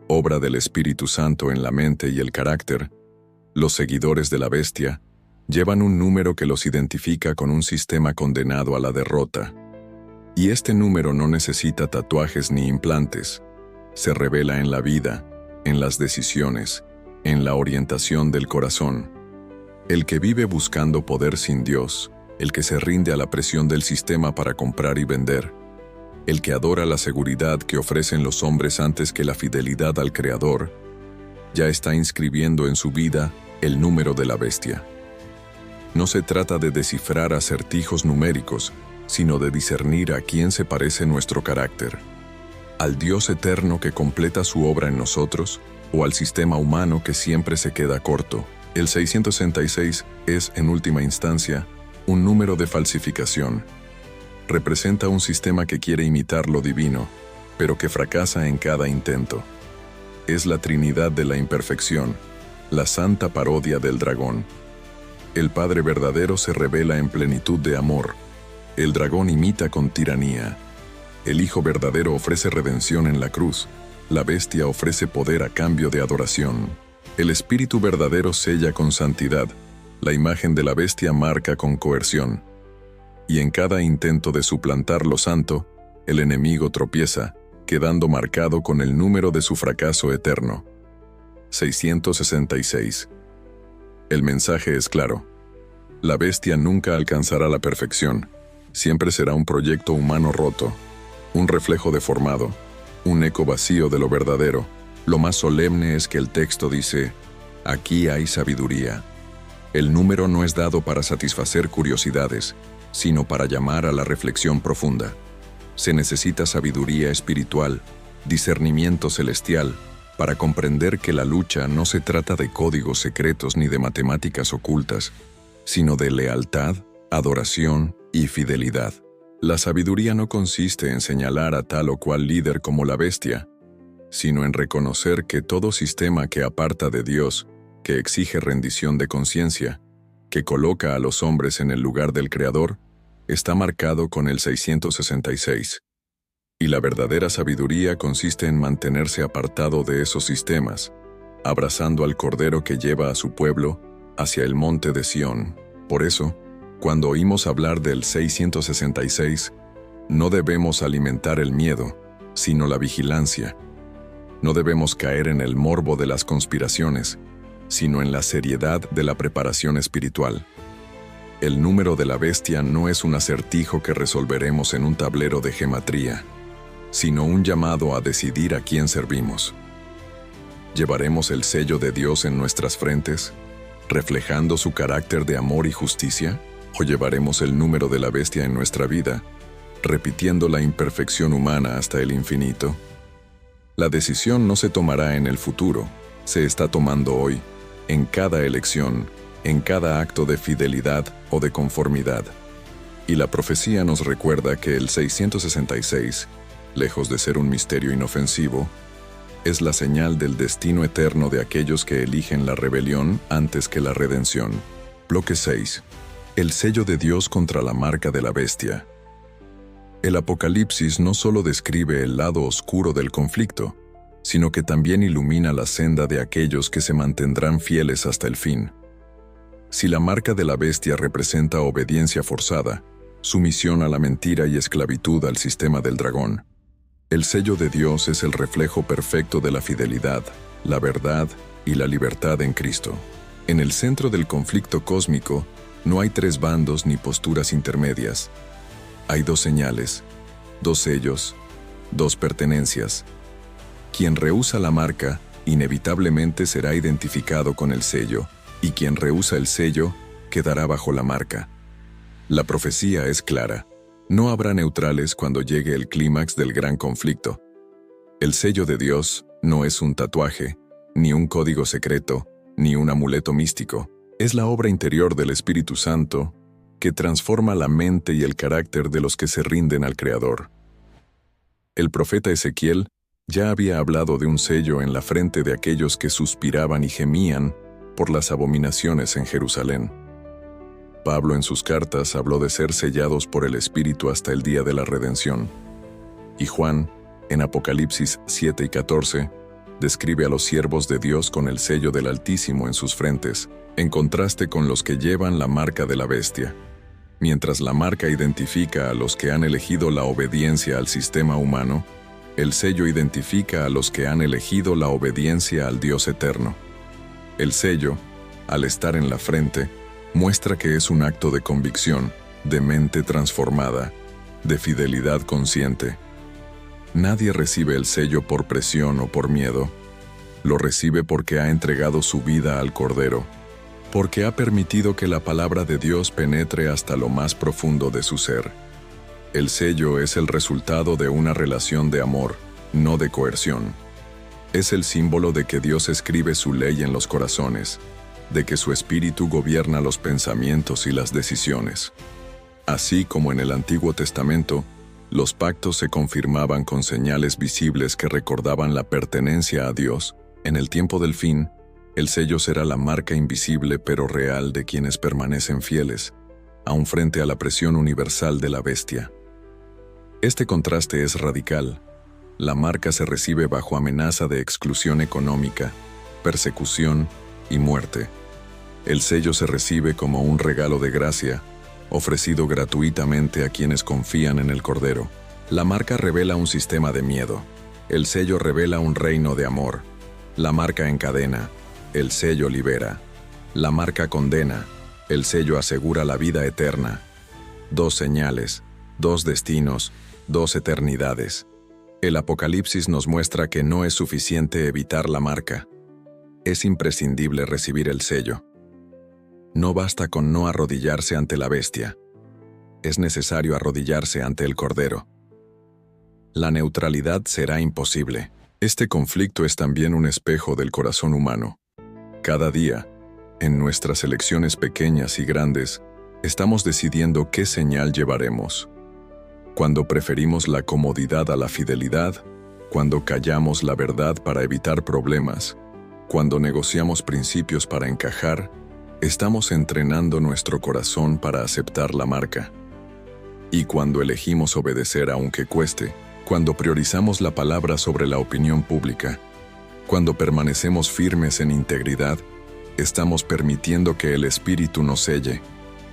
obra del Espíritu Santo en la mente y el carácter, los seguidores de la bestia llevan un número que los identifica con un sistema condenado a la derrota. Y este número no necesita tatuajes ni implantes. Se revela en la vida, en las decisiones, en la orientación del corazón. El que vive buscando poder sin Dios, el que se rinde a la presión del sistema para comprar y vender, el que adora la seguridad que ofrecen los hombres antes que la fidelidad al Creador, ya está inscribiendo en su vida el número de la bestia. No se trata de descifrar acertijos numéricos, sino de discernir a quién se parece nuestro carácter, al Dios eterno que completa su obra en nosotros o al sistema humano que siempre se queda corto. El 666 es, en última instancia, un número de falsificación. Representa un sistema que quiere imitar lo divino, pero que fracasa en cada intento. Es la Trinidad de la imperfección, la santa parodia del dragón. El Padre verdadero se revela en plenitud de amor. El dragón imita con tiranía. El Hijo verdadero ofrece redención en la cruz. La bestia ofrece poder a cambio de adoración. El Espíritu verdadero sella con santidad. La imagen de la bestia marca con coerción. Y en cada intento de suplantar lo santo, el enemigo tropieza, quedando marcado con el número de su fracaso eterno. 666. El mensaje es claro. La bestia nunca alcanzará la perfección. Siempre será un proyecto humano roto, un reflejo deformado, un eco vacío de lo verdadero. Lo más solemne es que el texto dice, aquí hay sabiduría. El número no es dado para satisfacer curiosidades, sino para llamar a la reflexión profunda. Se necesita sabiduría espiritual, discernimiento celestial, para comprender que la lucha no se trata de códigos secretos ni de matemáticas ocultas, sino de lealtad, adoración y fidelidad. La sabiduría no consiste en señalar a tal o cual líder como la bestia, sino en reconocer que todo sistema que aparta de Dios, que exige rendición de conciencia, que coloca a los hombres en el lugar del Creador, está marcado con el 666. Y la verdadera sabiduría consiste en mantenerse apartado de esos sistemas, abrazando al Cordero que lleva a su pueblo hacia el monte de Sión. Por eso, cuando oímos hablar del 666, no debemos alimentar el miedo, sino la vigilancia. No debemos caer en el morbo de las conspiraciones, sino en la seriedad de la preparación espiritual. El número de la bestia no es un acertijo que resolveremos en un tablero de gematría, sino un llamado a decidir a quién servimos. ¿Llevaremos el sello de Dios en nuestras frentes, reflejando su carácter de amor y justicia? ¿O llevaremos el número de la bestia en nuestra vida, repitiendo la imperfección humana hasta el infinito? La decisión no se tomará en el futuro, se está tomando hoy, en cada elección, en cada acto de fidelidad o de conformidad. Y la profecía nos recuerda que el 666, lejos de ser un misterio inofensivo, es la señal del destino eterno de aquellos que eligen la rebelión antes que la redención. Bloque 6. El sello de Dios contra la marca de la bestia. El Apocalipsis no solo describe el lado oscuro del conflicto, sino que también ilumina la senda de aquellos que se mantendrán fieles hasta el fin. Si la marca de la bestia representa obediencia forzada, sumisión a la mentira y esclavitud al sistema del dragón, el sello de Dios es el reflejo perfecto de la fidelidad, la verdad y la libertad en Cristo. En el centro del conflicto cósmico, no hay tres bandos ni posturas intermedias. Hay dos señales, dos sellos, dos pertenencias. Quien rehúsa la marca, inevitablemente será identificado con el sello, y quien rehúsa el sello, quedará bajo la marca. La profecía es clara. No habrá neutrales cuando llegue el clímax del gran conflicto. El sello de Dios no es un tatuaje, ni un código secreto, ni un amuleto místico. Es la obra interior del Espíritu Santo que transforma la mente y el carácter de los que se rinden al Creador. El profeta Ezequiel ya había hablado de un sello en la frente de aquellos que suspiraban y gemían por las abominaciones en Jerusalén. Pablo en sus cartas habló de ser sellados por el Espíritu hasta el día de la redención. Y Juan, en Apocalipsis 7 y 14, describe a los siervos de Dios con el sello del Altísimo en sus frentes, en contraste con los que llevan la marca de la bestia. Mientras la marca identifica a los que han elegido la obediencia al sistema humano, el sello identifica a los que han elegido la obediencia al Dios eterno. El sello, al estar en la frente, muestra que es un acto de convicción, de mente transformada, de fidelidad consciente. Nadie recibe el sello por presión o por miedo. Lo recibe porque ha entregado su vida al Cordero, porque ha permitido que la palabra de Dios penetre hasta lo más profundo de su ser. El sello es el resultado de una relación de amor, no de coerción. Es el símbolo de que Dios escribe su ley en los corazones, de que su espíritu gobierna los pensamientos y las decisiones. Así como en el Antiguo Testamento, los pactos se confirmaban con señales visibles que recordaban la pertenencia a Dios, en el tiempo del fin, el sello será la marca invisible pero real de quienes permanecen fieles, aun frente a la presión universal de la bestia. Este contraste es radical. La marca se recibe bajo amenaza de exclusión económica, persecución y muerte. El sello se recibe como un regalo de gracia, ofrecido gratuitamente a quienes confían en el Cordero. La marca revela un sistema de miedo. El sello revela un reino de amor. La marca encadena. El sello libera. La marca condena. El sello asegura la vida eterna. Dos señales, dos destinos, dos eternidades. El Apocalipsis nos muestra que no es suficiente evitar la marca. Es imprescindible recibir el sello. No basta con no arrodillarse ante la bestia. Es necesario arrodillarse ante el Cordero. La neutralidad será imposible. Este conflicto es también un espejo del corazón humano. Cada día, en nuestras elecciones pequeñas y grandes, estamos decidiendo qué señal llevaremos. Cuando preferimos la comodidad a la fidelidad, cuando callamos la verdad para evitar problemas, cuando negociamos principios para encajar, estamos entrenando nuestro corazón para aceptar la marca. Y cuando elegimos obedecer aunque cueste, cuando priorizamos la palabra sobre la opinión pública, cuando permanecemos firmes en integridad, estamos permitiendo que el Espíritu nos selle.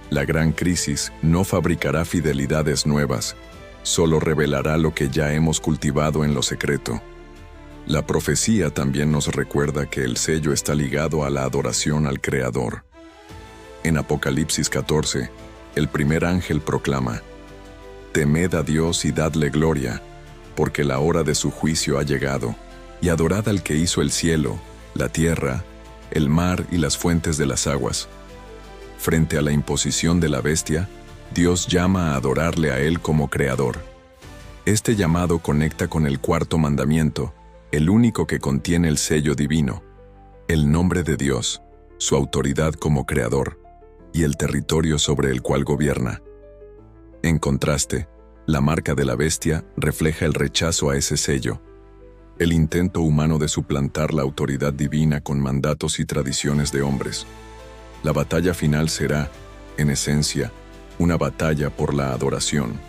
La gran crisis no fabricará fidelidades nuevas, solo revelará lo que ya hemos cultivado en lo secreto. La profecía también nos recuerda que el sello está ligado a la adoración al Creador. En Apocalipsis 14, el primer ángel proclama: «Temed a Dios y dadle gloria, porque la hora de su juicio ha llegado, y adorad al que hizo el cielo, la tierra, el mar y las fuentes de las aguas». Frente a la imposición de la bestia, Dios llama a adorarle a Él como Creador. Este llamado conecta con el cuarto mandamiento, el único que contiene el sello divino, el nombre de Dios, su autoridad como Creador, y el territorio sobre el cual gobierna. En contraste, la marca de la bestia refleja el rechazo a ese sello, el intento humano de suplantar la autoridad divina con mandatos y tradiciones de hombres. La batalla final será, en esencia, una batalla por la adoración.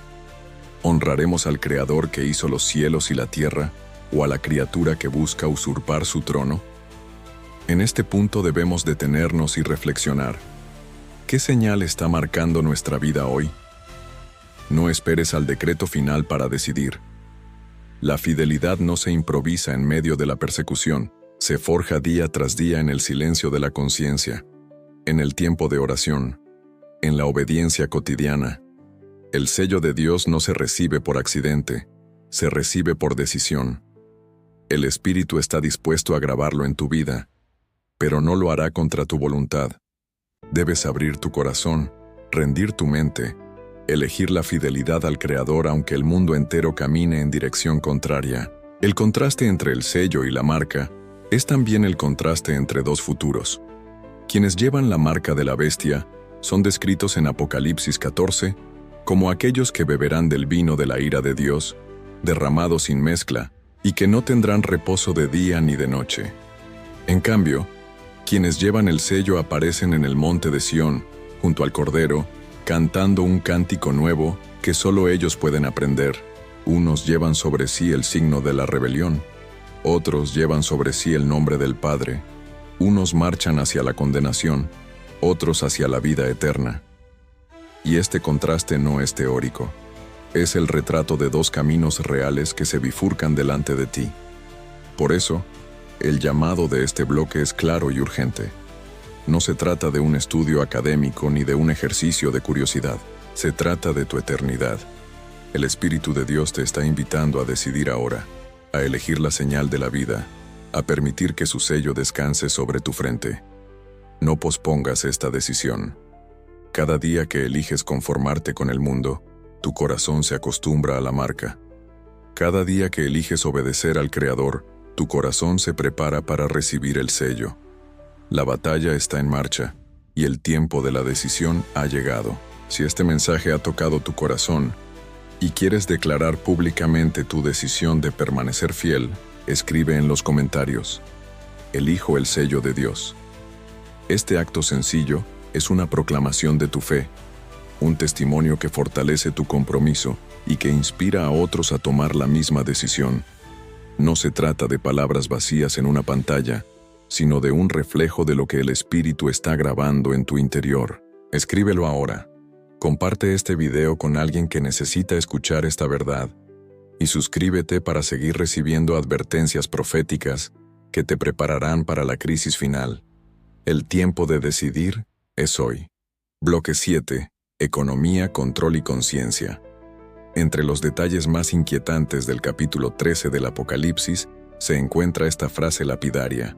¿Honraremos al Creador que hizo los cielos y la tierra, o a la criatura que busca usurpar su trono? En este punto debemos detenernos y reflexionar. ¿Qué señal está marcando nuestra vida hoy? No esperes al decreto final para decidir. La fidelidad no se improvisa en medio de la persecución, se forja día tras día en el silencio de la conciencia, en el tiempo de oración, en la obediencia cotidiana. El sello de Dios no se recibe por accidente, se recibe por decisión. El Espíritu está dispuesto a grabarlo en tu vida, pero no lo hará contra tu voluntad. Debes abrir tu corazón, rendir tu mente, elegir la fidelidad al Creador aunque el mundo entero camine en dirección contraria. El contraste entre el sello y la marca es también el contraste entre dos futuros. Quienes llevan la marca de la bestia son descritos en Apocalipsis 14 como aquellos que beberán del vino de la ira de Dios, derramado sin mezcla, y que no tendrán reposo de día ni de noche. En cambio, quienes llevan el sello aparecen en el monte de Sión, junto al Cordero, cantando un cántico nuevo que solo ellos pueden aprender. Unos llevan sobre sí el signo de la rebelión, otros llevan sobre sí el nombre del Padre. Unos marchan hacia la condenación, otros hacia la vida eterna. Y este contraste no es teórico. Es el retrato de dos caminos reales que se bifurcan delante de ti. Por eso, el llamado de este bloque es claro y urgente. No se trata de un estudio académico ni de un ejercicio de curiosidad. Se trata de tu eternidad. El Espíritu de Dios te está invitando a decidir ahora, a elegir la señal de la vida, a permitir que su sello descanse sobre tu frente. No pospongas esta decisión. Cada día que eliges conformarte con el mundo, tu corazón se acostumbra a la marca. Cada día que eliges obedecer al Creador, tu corazón se prepara para recibir el sello. La batalla está en marcha, y el tiempo de la decisión ha llegado. Si este mensaje ha tocado tu corazón, y quieres declarar públicamente tu decisión de permanecer fiel, escribe en los comentarios: elijo el sello de Dios. Este acto sencillo es una proclamación de tu fe, un testimonio que fortalece tu compromiso y que inspira a otros a tomar la misma decisión. No se trata de palabras vacías en una pantalla, sino de un reflejo de lo que el Espíritu está grabando en tu interior. Escríbelo ahora. Comparte este video con alguien que necesita escuchar esta verdad. Y suscríbete para seguir recibiendo advertencias proféticas que te prepararán para la crisis final. El tiempo de decidir es hoy. Bloque 7. Economía, control y conciencia. Entre los detalles más inquietantes del capítulo 13 del Apocalipsis se encuentra esta frase lapidaria: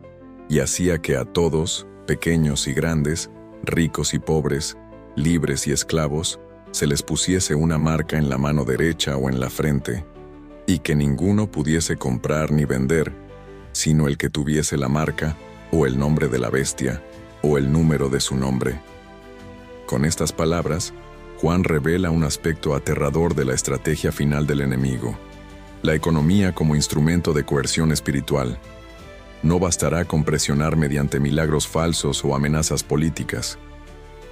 y hacía que a todos, pequeños y grandes, ricos y pobres, libres y esclavos, se les pusiese una marca en la mano derecha o en la frente, y que ninguno pudiese comprar ni vender, sino el que tuviese la marca, o el nombre de la bestia, o el número de su nombre. Con estas palabras, Juan revela un aspecto aterrador de la estrategia final del enemigo: la economía como instrumento de coerción espiritual. No bastará con presionar mediante milagros falsos o amenazas políticas.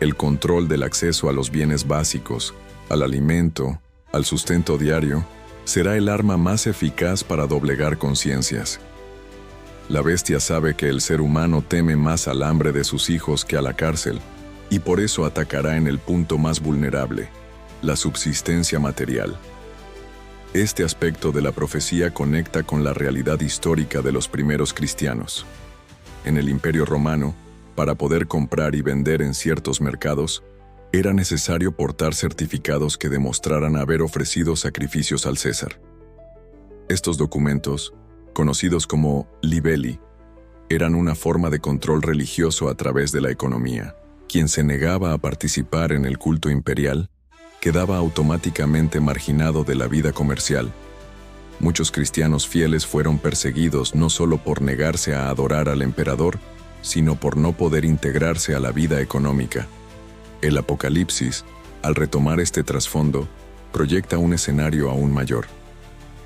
El control del acceso a los bienes básicos, al alimento, al sustento diario, será el arma más eficaz para doblegar conciencias. La bestia sabe que el ser humano teme más al hambre de sus hijos que a la cárcel, y por eso atacará en el punto más vulnerable: la subsistencia material. Este aspecto de la profecía conecta con la realidad histórica de los primeros cristianos. En el Imperio Romano, para poder comprar y vender en ciertos mercados, era necesario portar certificados que demostraran haber ofrecido sacrificios al César. Estos documentos, conocidos como libelli, eran una forma de control religioso a través de la economía. Quien se negaba a participar en el culto imperial quedaba automáticamente marginado de la vida comercial. Muchos cristianos fieles fueron perseguidos no solo por negarse a adorar al emperador, sino por no poder integrarse a la vida económica. El Apocalipsis, al retomar este trasfondo, proyecta un escenario aún mayor.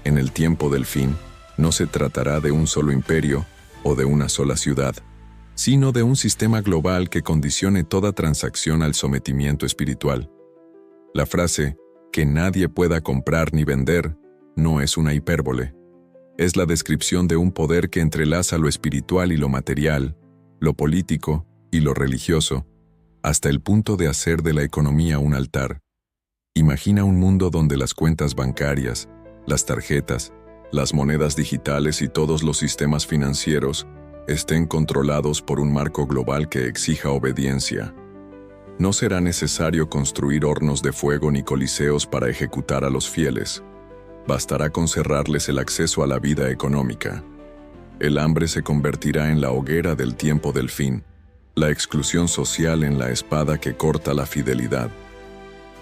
En el tiempo del fin, no se tratará de un solo imperio o de una sola ciudad, sino de un sistema global que condicione toda transacción al sometimiento espiritual. La frase, que nadie pueda comprar ni vender, no es una hipérbole. Es la descripción de un poder que entrelaza lo espiritual y lo material, lo político y lo religioso, hasta el punto de hacer de la economía un altar. Imagina un mundo donde las cuentas bancarias, las tarjetas, las monedas digitales y todos los sistemas financieros estén controlados por un marco global que exija obediencia. No será necesario construir hornos de fuego ni coliseos para ejecutar a los fieles. Bastará con cerrarles el acceso a la vida económica. El hambre se convertirá en la hoguera del tiempo del fin, la exclusión social en la espada que corta la fidelidad.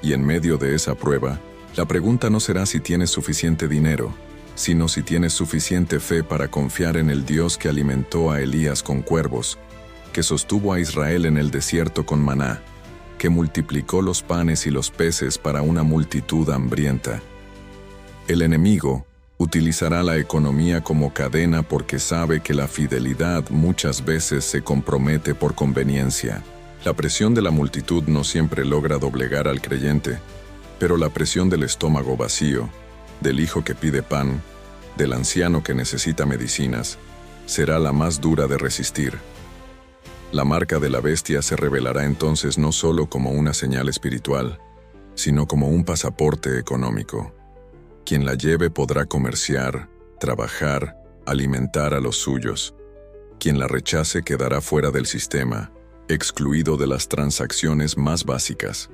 Y en medio de esa prueba, la pregunta no será si tienes suficiente dinero, sino si tienes suficiente fe para confiar en el Dios que alimentó a Elías con cuervos, que sostuvo a Israel en el desierto con maná, que multiplicó los panes y los peces para una multitud hambrienta. El enemigo utilizará la economía como cadena porque sabe que la fidelidad muchas veces se compromete por conveniencia. La presión de la multitud no siempre logra doblegar al creyente, pero la presión del estómago vacío, del hijo que pide pan, del anciano que necesita medicinas, será la más dura de resistir. La marca de la bestia se revelará entonces no solo como una señal espiritual, sino como un pasaporte económico. Quien la lleve podrá comerciar, trabajar, alimentar a los suyos. Quien la rechace quedará fuera del sistema, excluido de las transacciones más básicas.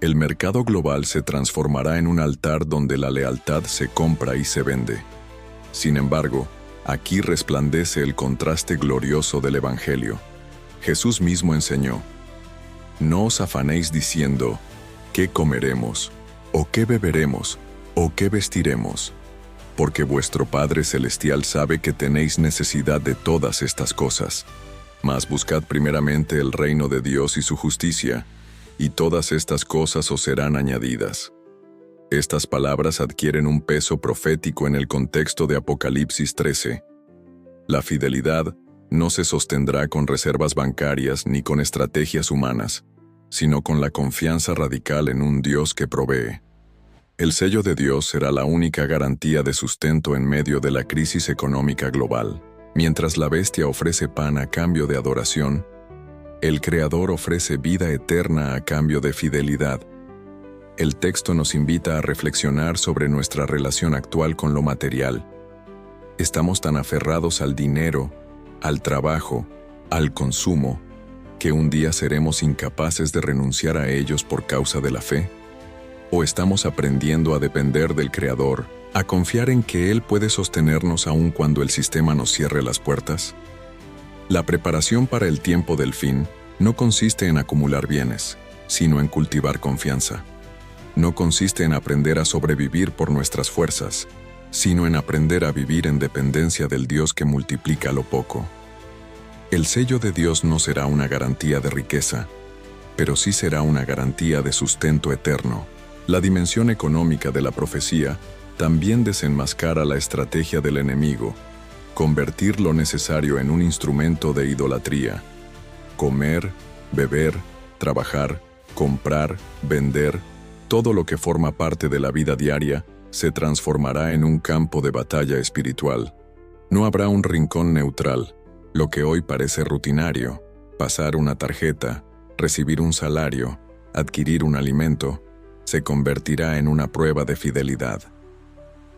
El mercado global se transformará en un altar donde la lealtad se compra y se vende. Sin embargo, aquí resplandece el contraste glorioso del Evangelio. Jesús mismo enseñó: no os afanéis diciendo, ¿qué comeremos? ¿O qué beberemos? ¿O qué vestiremos? Porque vuestro Padre Celestial sabe que tenéis necesidad de todas estas cosas. Mas buscad primeramente el reino de Dios y su justicia, y todas estas cosas os serán añadidas. Estas palabras adquieren un peso profético en el contexto de Apocalipsis 13. La fidelidad no se sostendrá con reservas bancarias ni con estrategias humanas, sino con la confianza radical en un Dios que provee. El sello de Dios será la única garantía de sustento en medio de la crisis económica global. Mientras la bestia ofrece pan a cambio de adoración, el Creador ofrece vida eterna a cambio de fidelidad. El texto nos invita a reflexionar sobre nuestra relación actual con lo material. Estamos tan aferrados al dinero, al trabajo, al consumo, que un día seremos incapaces de renunciar a ellos por causa de la fe. ¿O estamos aprendiendo a depender del Creador, a confiar en que Él puede sostenernos aun cuando el sistema nos cierre las puertas? La preparación para el tiempo del fin no consiste en acumular bienes, sino en cultivar confianza. No consiste en aprender a sobrevivir por nuestras fuerzas, sino en aprender a vivir en dependencia del Dios que multiplica lo poco. El sello de Dios no será una garantía de riqueza, pero sí será una garantía de sustento eterno. La dimensión económica de la profecía también desenmascara la estrategia del enemigo: convertir lo necesario en un instrumento de idolatría. Comer, beber, trabajar, comprar, vender, todo lo que forma parte de la vida diaria se transformará en un campo de batalla espiritual. No habrá un rincón neutral. Lo que hoy parece rutinario, pasar una tarjeta, recibir un salario, adquirir un alimento, se convertirá en una prueba de fidelidad.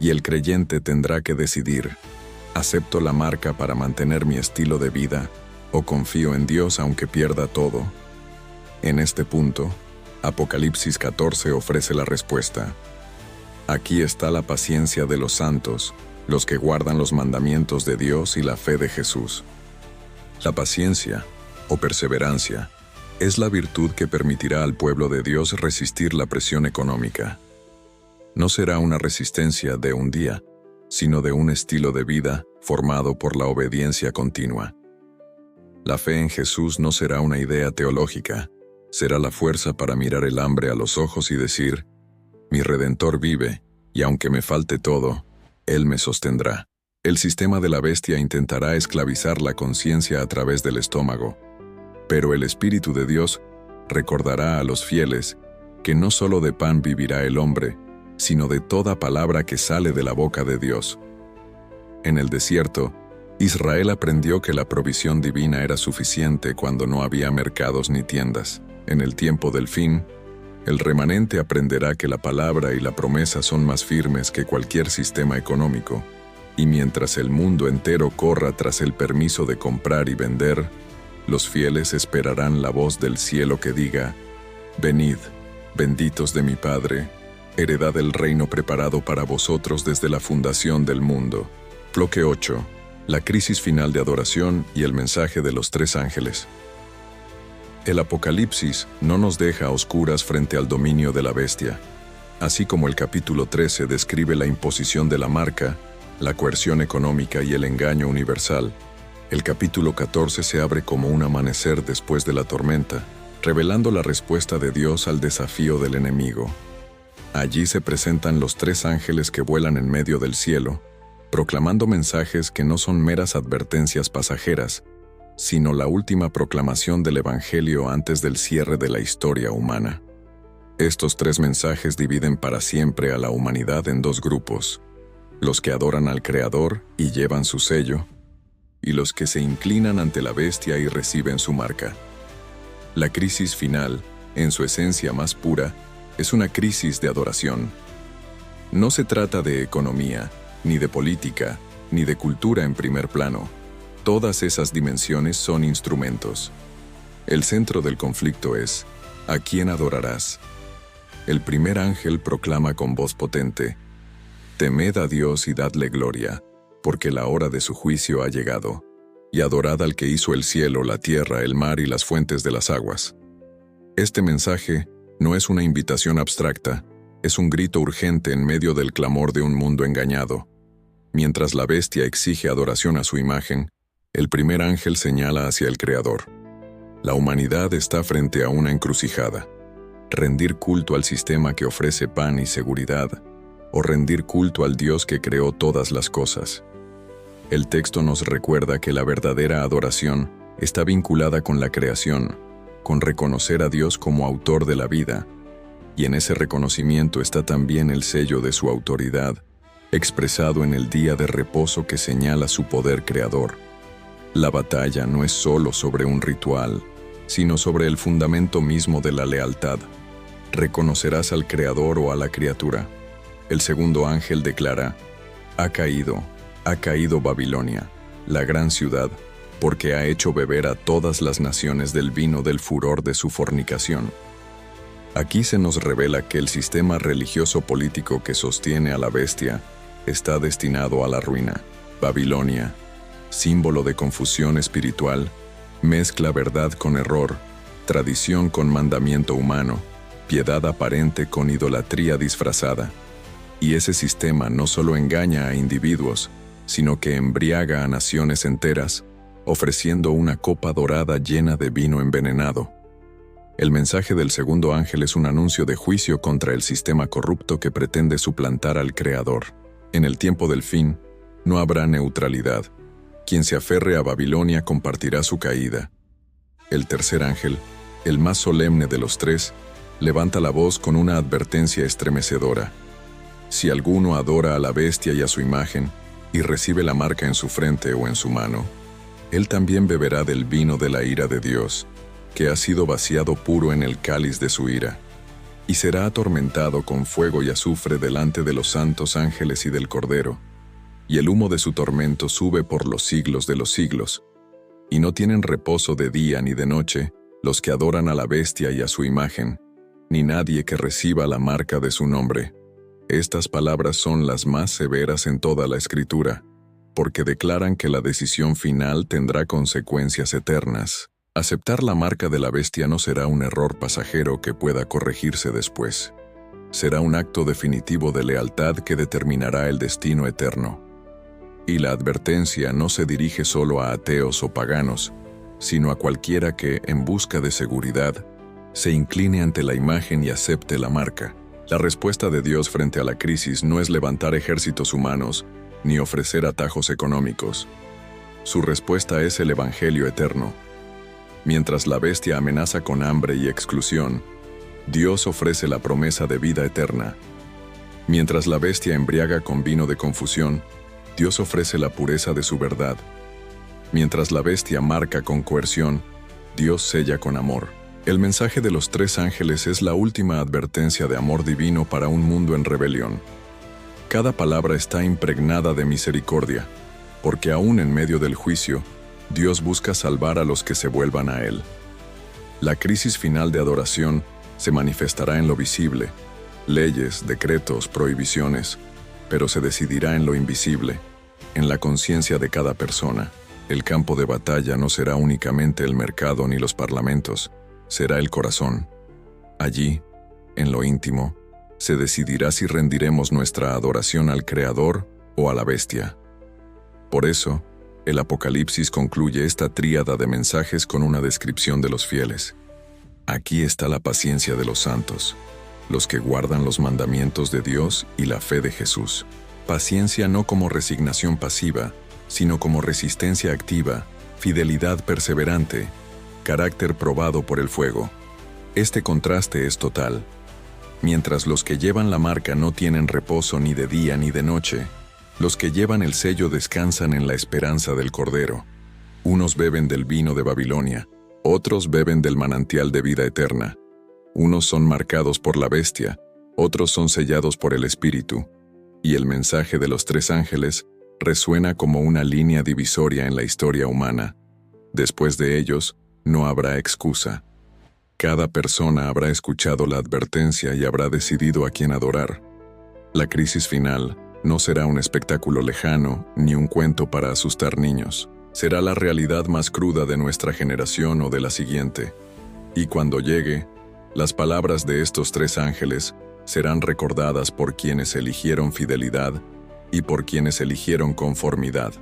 Y el creyente tendrá que decidir: ¿acepto la marca para mantener mi estilo de vida o confío en Dios aunque pierda todo? En este punto, Apocalipsis 14 ofrece la respuesta. Aquí está la paciencia de los santos, los que guardan los mandamientos de Dios y la fe de Jesús. La paciencia, o perseverancia, es la virtud que permitirá al pueblo de Dios resistir la presión económica. No será una resistencia de un día, sino de un estilo de vida formado por la obediencia continua. La fe en Jesús no será una idea teológica, será la fuerza para mirar el hambre a los ojos y decir: mi Redentor vive, y aunque me falte todo, Él me sostendrá. El sistema de la bestia intentará esclavizar la conciencia a través del estómago, pero el Espíritu de Dios recordará a los fieles que no solo de pan vivirá el hombre, sino de toda palabra que sale de la boca de Dios. En el desierto, Israel aprendió que la provisión divina era suficiente cuando no había mercados ni tiendas. En el tiempo del fin, el remanente aprenderá que la palabra y la promesa son más firmes que cualquier sistema económico, y mientras el mundo entero corra tras el permiso de comprar y vender, los fieles esperarán la voz del cielo que diga: venid, benditos de mi Padre, heredad el reino preparado para vosotros desde la fundación del mundo. Bloque 8. La crisis final de adoración y el mensaje de los tres ángeles. El Apocalipsis no nos deja a oscuras frente al dominio de la bestia. Así como el capítulo 13 describe la imposición de la marca, la coerción económica y el engaño universal, el capítulo 14 se abre como un amanecer después de la tormenta, revelando la respuesta de Dios al desafío del enemigo. Allí se presentan los tres ángeles que vuelan en medio del cielo, proclamando mensajes que no son meras advertencias pasajeras, sino la última proclamación del Evangelio antes del cierre de la historia humana. Estos tres mensajes dividen para siempre a la humanidad en dos grupos: los que adoran al Creador y llevan su sello, y los que se inclinan ante la bestia y reciben su marca. La crisis final, en su esencia más pura, es una crisis de adoración. No se trata de economía, ni de política, ni de cultura en primer plano. Todas esas dimensiones son instrumentos. El centro del conflicto es: ¿a quién adorarás? El primer ángel proclama con voz potente: temed a Dios y dadle gloria, porque la hora de su juicio ha llegado, y adorad al que hizo el cielo, la tierra, el mar y las fuentes de las aguas. Este mensaje no es una invitación abstracta, Es un grito urgente en medio del clamor de un mundo engañado. Mientras la bestia exige adoración a su imagen, el primer ángel señala hacia el Creador. La humanidad está frente a una encrucijada: rendir culto al sistema que ofrece pan y seguridad, o rendir culto al Dios que creó todas las cosas. El texto nos recuerda que la verdadera adoración está vinculada con la creación, con reconocer a Dios como autor de la vida, y en ese reconocimiento está también el sello de su autoridad, expresado en el día de reposo que señala su poder creador. La batalla no es solo sobre un ritual, sino sobre el fundamento mismo de la lealtad. ¿Reconocerás al Creador o a la criatura? El segundo ángel declara: ha caído Babilonia, la gran ciudad, porque ha hecho beber a todas las naciones del vino del furor de su fornicación. Aquí se nos revela que el sistema religioso-político que sostiene a la bestia está destinado a la ruina. Babilonia, símbolo de confusión espiritual, mezcla verdad con error, tradición con mandamiento humano, piedad aparente con idolatría disfrazada. Y ese sistema no solo engaña a individuos, sino que embriaga a naciones enteras, ofreciendo una copa dorada llena de vino envenenado. El mensaje del segundo ángel es un anuncio de juicio contra el sistema corrupto que pretende suplantar al Creador. En el tiempo del fin, no habrá neutralidad. Quien se aferre a Babilonia compartirá su caída. El tercer ángel, el más solemne de los tres, levanta la voz con una advertencia estremecedora. Si alguno adora a la bestia y a su imagen, y recibe la marca en su frente o en su mano, él también beberá del vino de la ira de Dios, que ha sido vaciado puro en el cáliz de su ira, y será atormentado con fuego y azufre delante de los santos ángeles y del Cordero, y el humo de su tormento sube por los siglos de los siglos, y no tienen reposo de día ni de noche los que adoran a la bestia y a su imagen, ni nadie que reciba la marca de su nombre. Estas palabras son las más severas en toda la Escritura, porque declaran que la decisión final tendrá consecuencias eternas. Aceptar la marca de la bestia no será un error pasajero que pueda corregirse después. Será un acto definitivo de lealtad que determinará el destino eterno. Y la advertencia no se dirige solo a ateos o paganos, sino a cualquiera que, en busca de seguridad, se incline ante la imagen y acepte la marca. La respuesta de Dios frente a la crisis no es levantar ejércitos humanos ni ofrecer atajos económicos. Su respuesta es el Evangelio eterno. Mientras la bestia amenaza con hambre y exclusión, Dios ofrece la promesa de vida eterna. Mientras la bestia embriaga con vino de confusión, Dios ofrece la pureza de su verdad. Mientras la bestia marca con coerción, Dios sella con amor. El mensaje de los tres ángeles es la última advertencia de amor divino para un mundo en rebelión. Cada palabra está impregnada de misericordia, porque aún en medio del juicio, Dios busca salvar a los que se vuelvan a Él. La crisis final de adoración se manifestará en lo visible, leyes, decretos, prohibiciones, pero se decidirá en lo invisible, en la conciencia de cada persona. El campo de batalla no será únicamente el mercado ni los parlamentos, será el corazón. Allí, en lo íntimo, se decidirá si rendiremos nuestra adoración al Creador o a la bestia. Por eso, el Apocalipsis concluye esta tríada de mensajes con una descripción de los fieles. Aquí está la paciencia de los santos, los que guardan los mandamientos de Dios y la fe de Jesús. Paciencia no como resignación pasiva, sino como resistencia activa, fidelidad perseverante, carácter probado por el fuego. Este contraste es total. Mientras los que llevan la marca no tienen reposo ni de día ni de noche, los que llevan el sello descansan en la esperanza del Cordero. Unos beben del vino de Babilonia, otros beben del manantial de vida eterna. Unos son marcados por la bestia, otros son sellados por el Espíritu. Y el mensaje de los tres ángeles resuena como una línea divisoria en la historia humana. Después de ellos, no habrá excusa. Cada persona habrá escuchado la advertencia y habrá decidido a quién adorar. La crisis final no será un espectáculo lejano ni un cuento para asustar niños. Será la realidad más cruda de nuestra generación o de la siguiente. Y cuando llegue, las palabras de estos tres ángeles serán recordadas por quienes eligieron fidelidad y por quienes eligieron conformidad.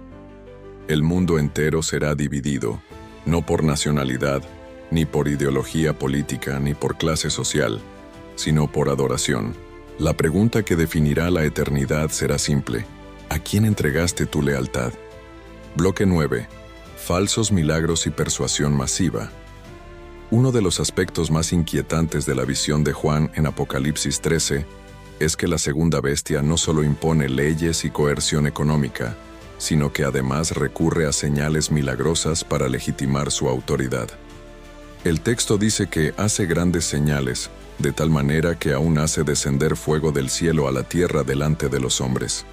El mundo entero será dividido, no por nacionalidad, ni por ideología política, ni por clase social, sino por adoración. La pregunta que definirá la eternidad será simple: ¿a quién entregaste tu lealtad? Bloque 9. Falsos milagros y persuasión masiva. Uno de los aspectos más inquietantes de la visión de Juan en Apocalipsis 13 es que la segunda bestia no solo impone leyes y coerción económica, sino que además recurre a señales milagrosas para legitimar su autoridad. El texto dice que hace grandes señales, de tal manera que aún hace descender fuego del cielo a la tierra delante de los hombres.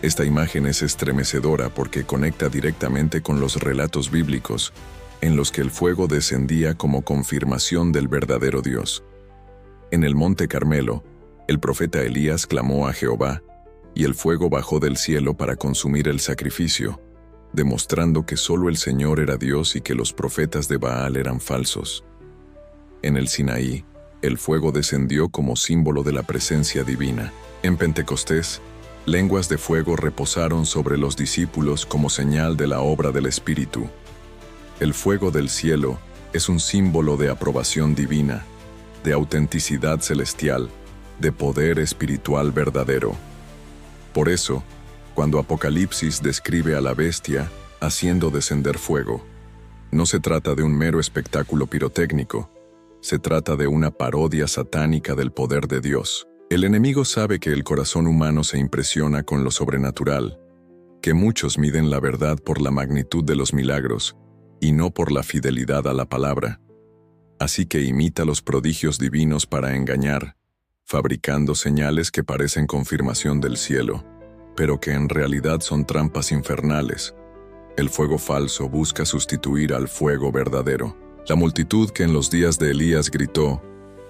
Esta imagen es estremecedora porque conecta directamente con los relatos bíblicos, en los que el fuego descendía como confirmación del verdadero Dios. En el monte Carmelo, el profeta Elías clamó a Jehová, y el fuego bajó del cielo para consumir el sacrificio, demostrando que solo el Señor era Dios y que los profetas de Baal eran falsos. En el Sinaí, el fuego descendió como símbolo de la presencia divina. En Pentecostés, lenguas de fuego reposaron sobre los discípulos como señal de la obra del Espíritu. El fuego del cielo es un símbolo de aprobación divina, de autenticidad celestial, de poder espiritual verdadero. Por eso, cuando Apocalipsis describe a la bestia haciendo descender fuego, no se trata de un mero espectáculo pirotécnico, se trata de una parodia satánica del poder de Dios. El enemigo sabe que el corazón humano se impresiona con lo sobrenatural, que muchos miden la verdad por la magnitud de los milagros y no por la fidelidad a la palabra. Así que imita los prodigios divinos para engañar, fabricando señales que parecen confirmación del cielo, pero que en realidad son trampas infernales. El fuego falso busca sustituir al fuego verdadero. La multitud que en los días de Elías gritó,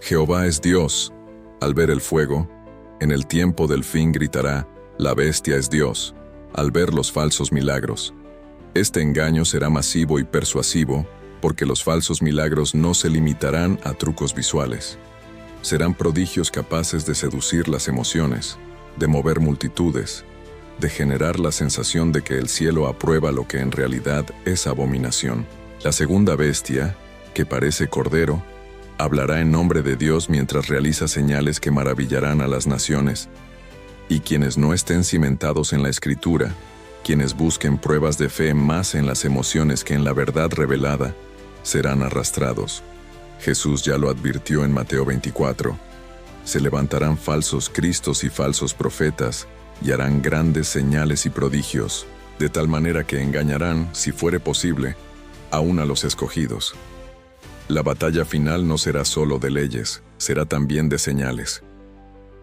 «Jehová es Dios», al ver el fuego, en el tiempo del fin gritará, «La bestia es Dios», al ver los falsos milagros. Este engaño será masivo y persuasivo, porque los falsos milagros no se limitarán a trucos visuales. Serán prodigios capaces de seducir las emociones, de mover multitudes, de generar la sensación de que el cielo aprueba lo que en realidad es abominación. La segunda bestia, que parece cordero, hablará en nombre de Dios mientras realiza señales que maravillarán a las naciones. Y quienes no estén cimentados en la Escritura, quienes busquen pruebas de fe más en las emociones que en la verdad revelada, serán arrastrados. Jesús ya lo advirtió en Mateo 24. Se levantarán falsos cristos y falsos profetas, y harán grandes señales y prodigios, de tal manera que engañarán, si fuere posible, aún a los escogidos. La batalla final no será solo de leyes, será también de señales.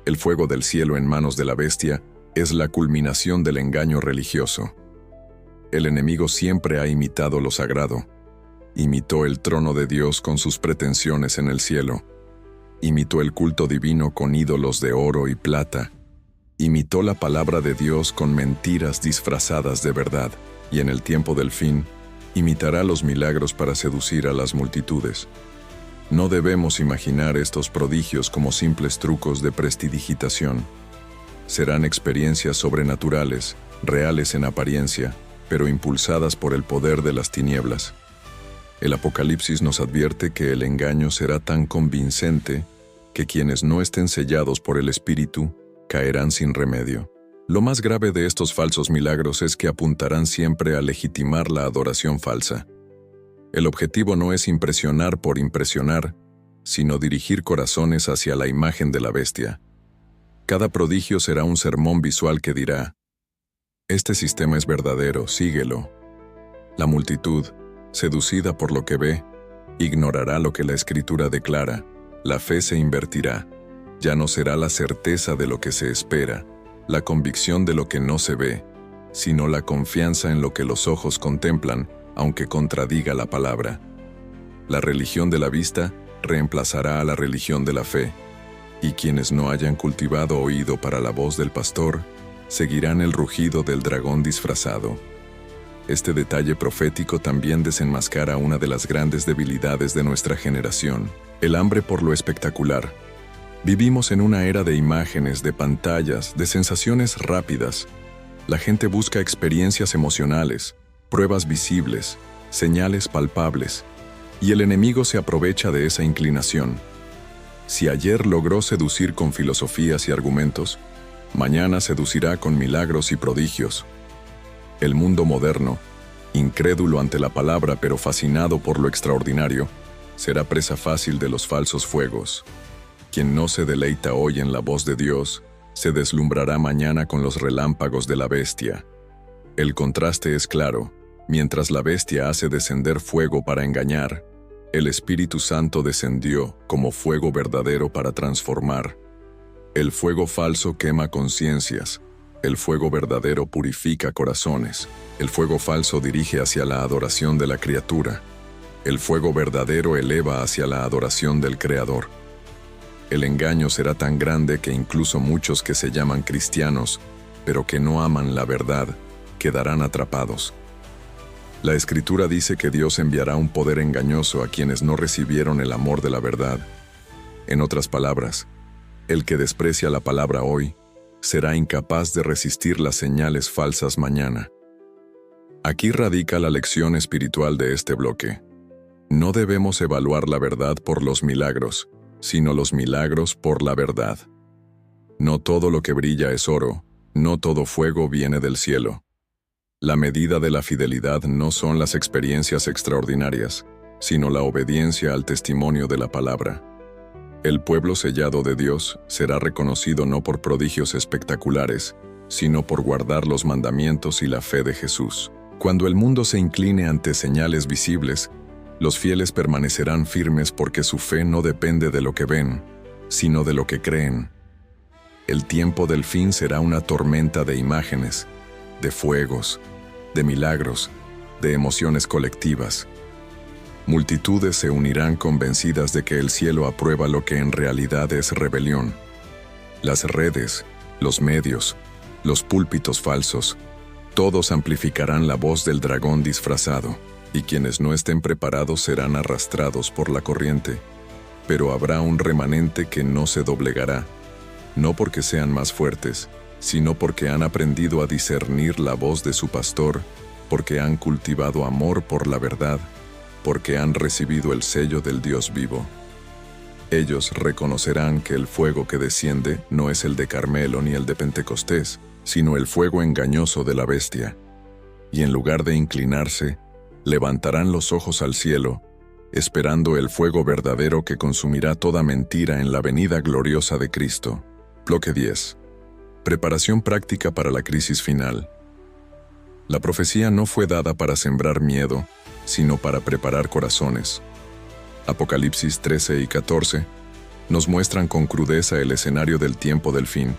El fuego del cielo en manos de la bestia es la culminación del engaño religioso. El enemigo siempre ha imitado lo sagrado. Imitó el trono de Dios con sus pretensiones en el cielo. Imitó el culto divino con ídolos de oro y plata. Imitó la palabra de Dios con mentiras disfrazadas de verdad. Y en el tiempo del fin, imitará los milagros para seducir a las multitudes. No debemos imaginar estos prodigios como simples trucos de prestidigitación. Serán experiencias sobrenaturales, reales en apariencia, pero impulsadas por el poder de las tinieblas. El Apocalipsis nos advierte que el engaño será tan convincente que quienes no estén sellados por el Espíritu caerán sin remedio. Lo más grave de estos falsos milagros es que apuntarán siempre a legitimar la adoración falsa. El objetivo no es impresionar por impresionar, sino dirigir corazones hacia la imagen de la bestia. Cada prodigio será un sermón visual que dirá, «Este sistema es verdadero, síguelo». La multitud, seducida por lo que ve, ignorará lo que la Escritura declara, la fe se invertirá, ya no será la certeza de lo que se espera, la convicción de lo que no se ve, sino la confianza en lo que los ojos contemplan, aunque contradiga la palabra. La religión de la vista reemplazará a la religión de la fe, y quienes no hayan cultivado oído para la voz del pastor, seguirán el rugido del dragón disfrazado. Este detalle profético también desenmascara una de las grandes debilidades de nuestra generación, el hambre por lo espectacular. Vivimos en una era de imágenes, de pantallas, de sensaciones rápidas. La gente busca experiencias emocionales, pruebas visibles, señales palpables, y el enemigo se aprovecha de esa inclinación. Si ayer logró seducir con filosofías y argumentos, mañana seducirá con milagros y prodigios. El mundo moderno, incrédulo ante la palabra pero fascinado por lo extraordinario, será presa fácil de los falsos fuegos. Quien no se deleita hoy en la voz de Dios, se deslumbrará mañana con los relámpagos de la bestia. El contraste es claro. Mientras la bestia hace descender fuego para engañar, el Espíritu Santo descendió como fuego verdadero para transformar. El fuego falso quema conciencias, el fuego verdadero purifica corazones, el fuego falso dirige hacia la adoración de la criatura, el fuego verdadero eleva hacia la adoración del Creador. El engaño será tan grande que incluso muchos que se llaman cristianos, pero que no aman la verdad, quedarán atrapados. La Escritura dice que Dios enviará un poder engañoso a quienes no recibieron el amor de la verdad. En otras palabras, el que desprecia la palabra hoy, será incapaz de resistir las señales falsas mañana. Aquí radica la lección espiritual de este bloque. No debemos evaluar la verdad por los milagros, sino los milagros por la verdad. No todo lo que brilla es oro, no todo fuego viene del cielo. La medida de la fidelidad no son las experiencias extraordinarias, sino la obediencia al testimonio de la palabra. El pueblo sellado de Dios será reconocido no por prodigios espectaculares, sino por guardar los mandamientos y la fe de Jesús. Cuando el mundo se incline ante señales visibles, los fieles permanecerán firmes porque su fe no depende de lo que ven, sino de lo que creen. El tiempo del fin será una tormenta de imágenes, de fuegos, de milagros, de emociones colectivas. Multitudes se unirán convencidas de que el cielo aprueba lo que en realidad es rebelión. Las redes, los medios, los púlpitos falsos, todos amplificarán la voz del dragón disfrazado, y quienes no estén preparados serán arrastrados por la corriente. Pero habrá un remanente que no se doblegará, no porque sean más fuertes, sino porque han aprendido a discernir la voz de su pastor, porque han cultivado amor por la verdad, porque han recibido el sello del Dios vivo. Ellos reconocerán que el fuego que desciende no es el de Carmelo ni el de Pentecostés, sino el fuego engañoso de la bestia. Y en lugar de inclinarse, levantarán los ojos al cielo, esperando el fuego verdadero que consumirá toda mentira en la venida gloriosa de Cristo. Bloque 10. Preparación práctica para la crisis final. La profecía no fue dada para sembrar miedo, sino para preparar corazones. Apocalipsis 13 y 14 nos muestran con crudeza el escenario del tiempo del fin,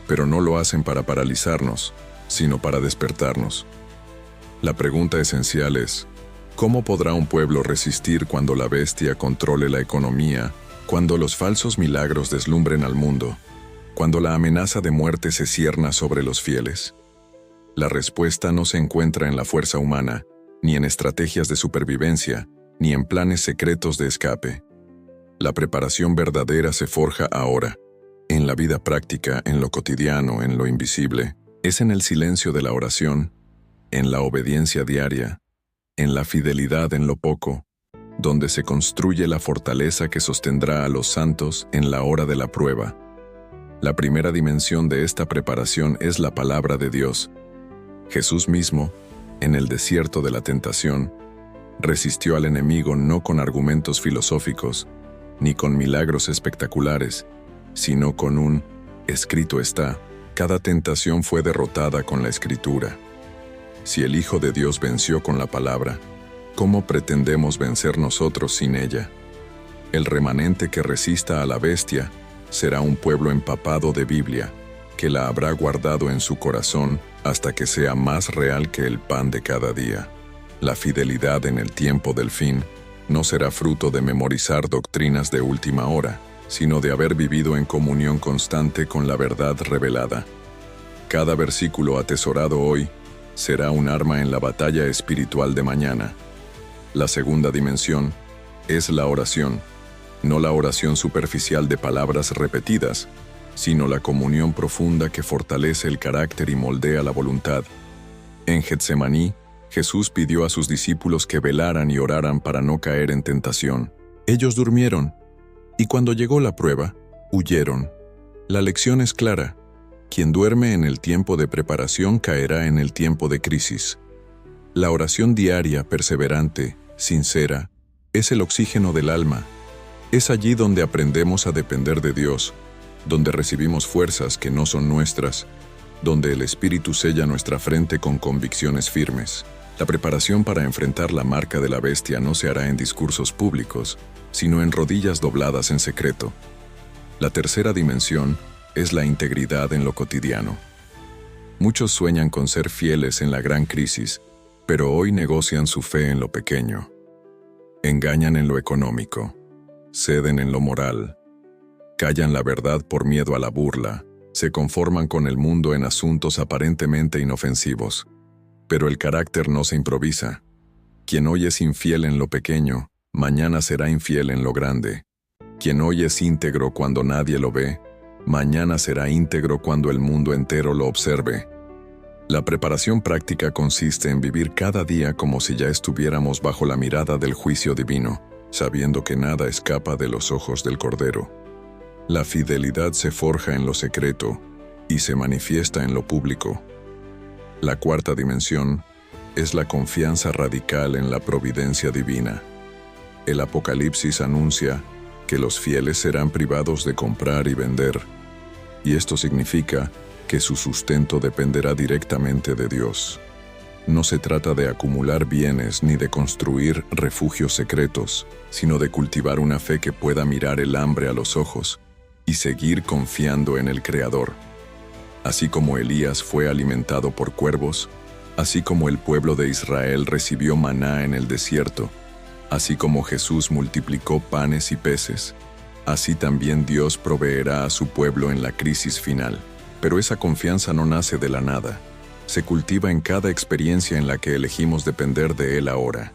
pero no lo hacen para paralizarnos, sino para despertarnos. La pregunta esencial es, ¿cómo podrá un pueblo resistir cuando la bestia controle la economía, cuando los falsos milagros deslumbren al mundo, cuando la amenaza de muerte se cierna sobre los fieles? La respuesta no se encuentra en la fuerza humana, ni en estrategias de supervivencia, ni en planes secretos de escape. La preparación verdadera se forja ahora, en la vida práctica, en lo cotidiano, en lo invisible. Es en el silencio de la oración, en la obediencia diaria, en la fidelidad en lo poco, donde se construye la fortaleza que sostendrá a los santos en la hora de la prueba. La primera dimensión de esta preparación es la palabra de Dios. Jesús mismo, en el desierto de la tentación, resistió al enemigo no con argumentos filosóficos, ni con milagros espectaculares, sino con un «escrito está». Cada tentación fue derrotada con la Escritura. Si el Hijo de Dios venció con la palabra, ¿cómo pretendemos vencer nosotros sin ella? El remanente que resista a la bestia será un pueblo empapado de Biblia, que la habrá guardado en su corazón hasta que sea más real que el pan de cada día. La fidelidad en el tiempo del fin no será fruto de memorizar doctrinas de última hora, sino de haber vivido en comunión constante con la verdad revelada. Cada versículo atesorado hoy será un arma en la batalla espiritual de mañana. La segunda dimensión es la oración. no la oración superficial de palabras repetidas, sino la comunión profunda que fortalece el carácter y moldea la voluntad. En Getsemaní, Jesús pidió a sus discípulos que velaran y oraran para no caer en tentación. Ellos durmieron, y cuando llegó la prueba, huyeron. La lección es clara: quien duerme en el tiempo de preparación caerá en el tiempo de crisis. La oración diaria, perseverante, sincera, es el oxígeno del alma. Es allí donde aprendemos a depender de Dios, donde recibimos fuerzas que no son nuestras, donde el Espíritu sella nuestra frente con convicciones firmes. La preparación para enfrentar la marca de la bestia no se hará en discursos públicos, sino en rodillas dobladas en secreto. La tercera dimensión es la integridad en lo cotidiano. Muchos sueñan con ser fieles en la gran crisis, pero hoy negocian su fe en lo pequeño. Engañan en lo económico, ceden en lo moral, callan la verdad por miedo a la burla, se conforman con el mundo en asuntos aparentemente inofensivos. Pero el carácter no se improvisa. Quien hoy es infiel en lo pequeño, mañana será infiel en lo grande. Quien hoy es íntegro cuando nadie lo ve, mañana será íntegro cuando el mundo entero lo observe. La preparación práctica consiste en vivir cada día como si ya estuviéramos bajo la mirada del juicio divino, sabiendo que nada escapa de los ojos del Cordero. La fidelidad se forja en lo secreto y se manifiesta en lo público. La cuarta dimensión es la confianza radical en la providencia divina. El Apocalipsis anuncia que los fieles serán privados de comprar y vender, y esto significa que su sustento dependerá directamente de Dios. No se trata de acumular bienes ni de construir refugios secretos, sino de cultivar una fe que pueda mirar el hambre a los ojos y seguir confiando en el Creador. Así como Elías fue alimentado por cuervos, así como el pueblo de Israel recibió maná en el desierto, así como Jesús multiplicó panes y peces, así también Dios proveerá a su pueblo en la crisis final. Pero esa confianza no nace de la nada, se cultiva en cada experiencia en la que elegimos depender de Él ahora.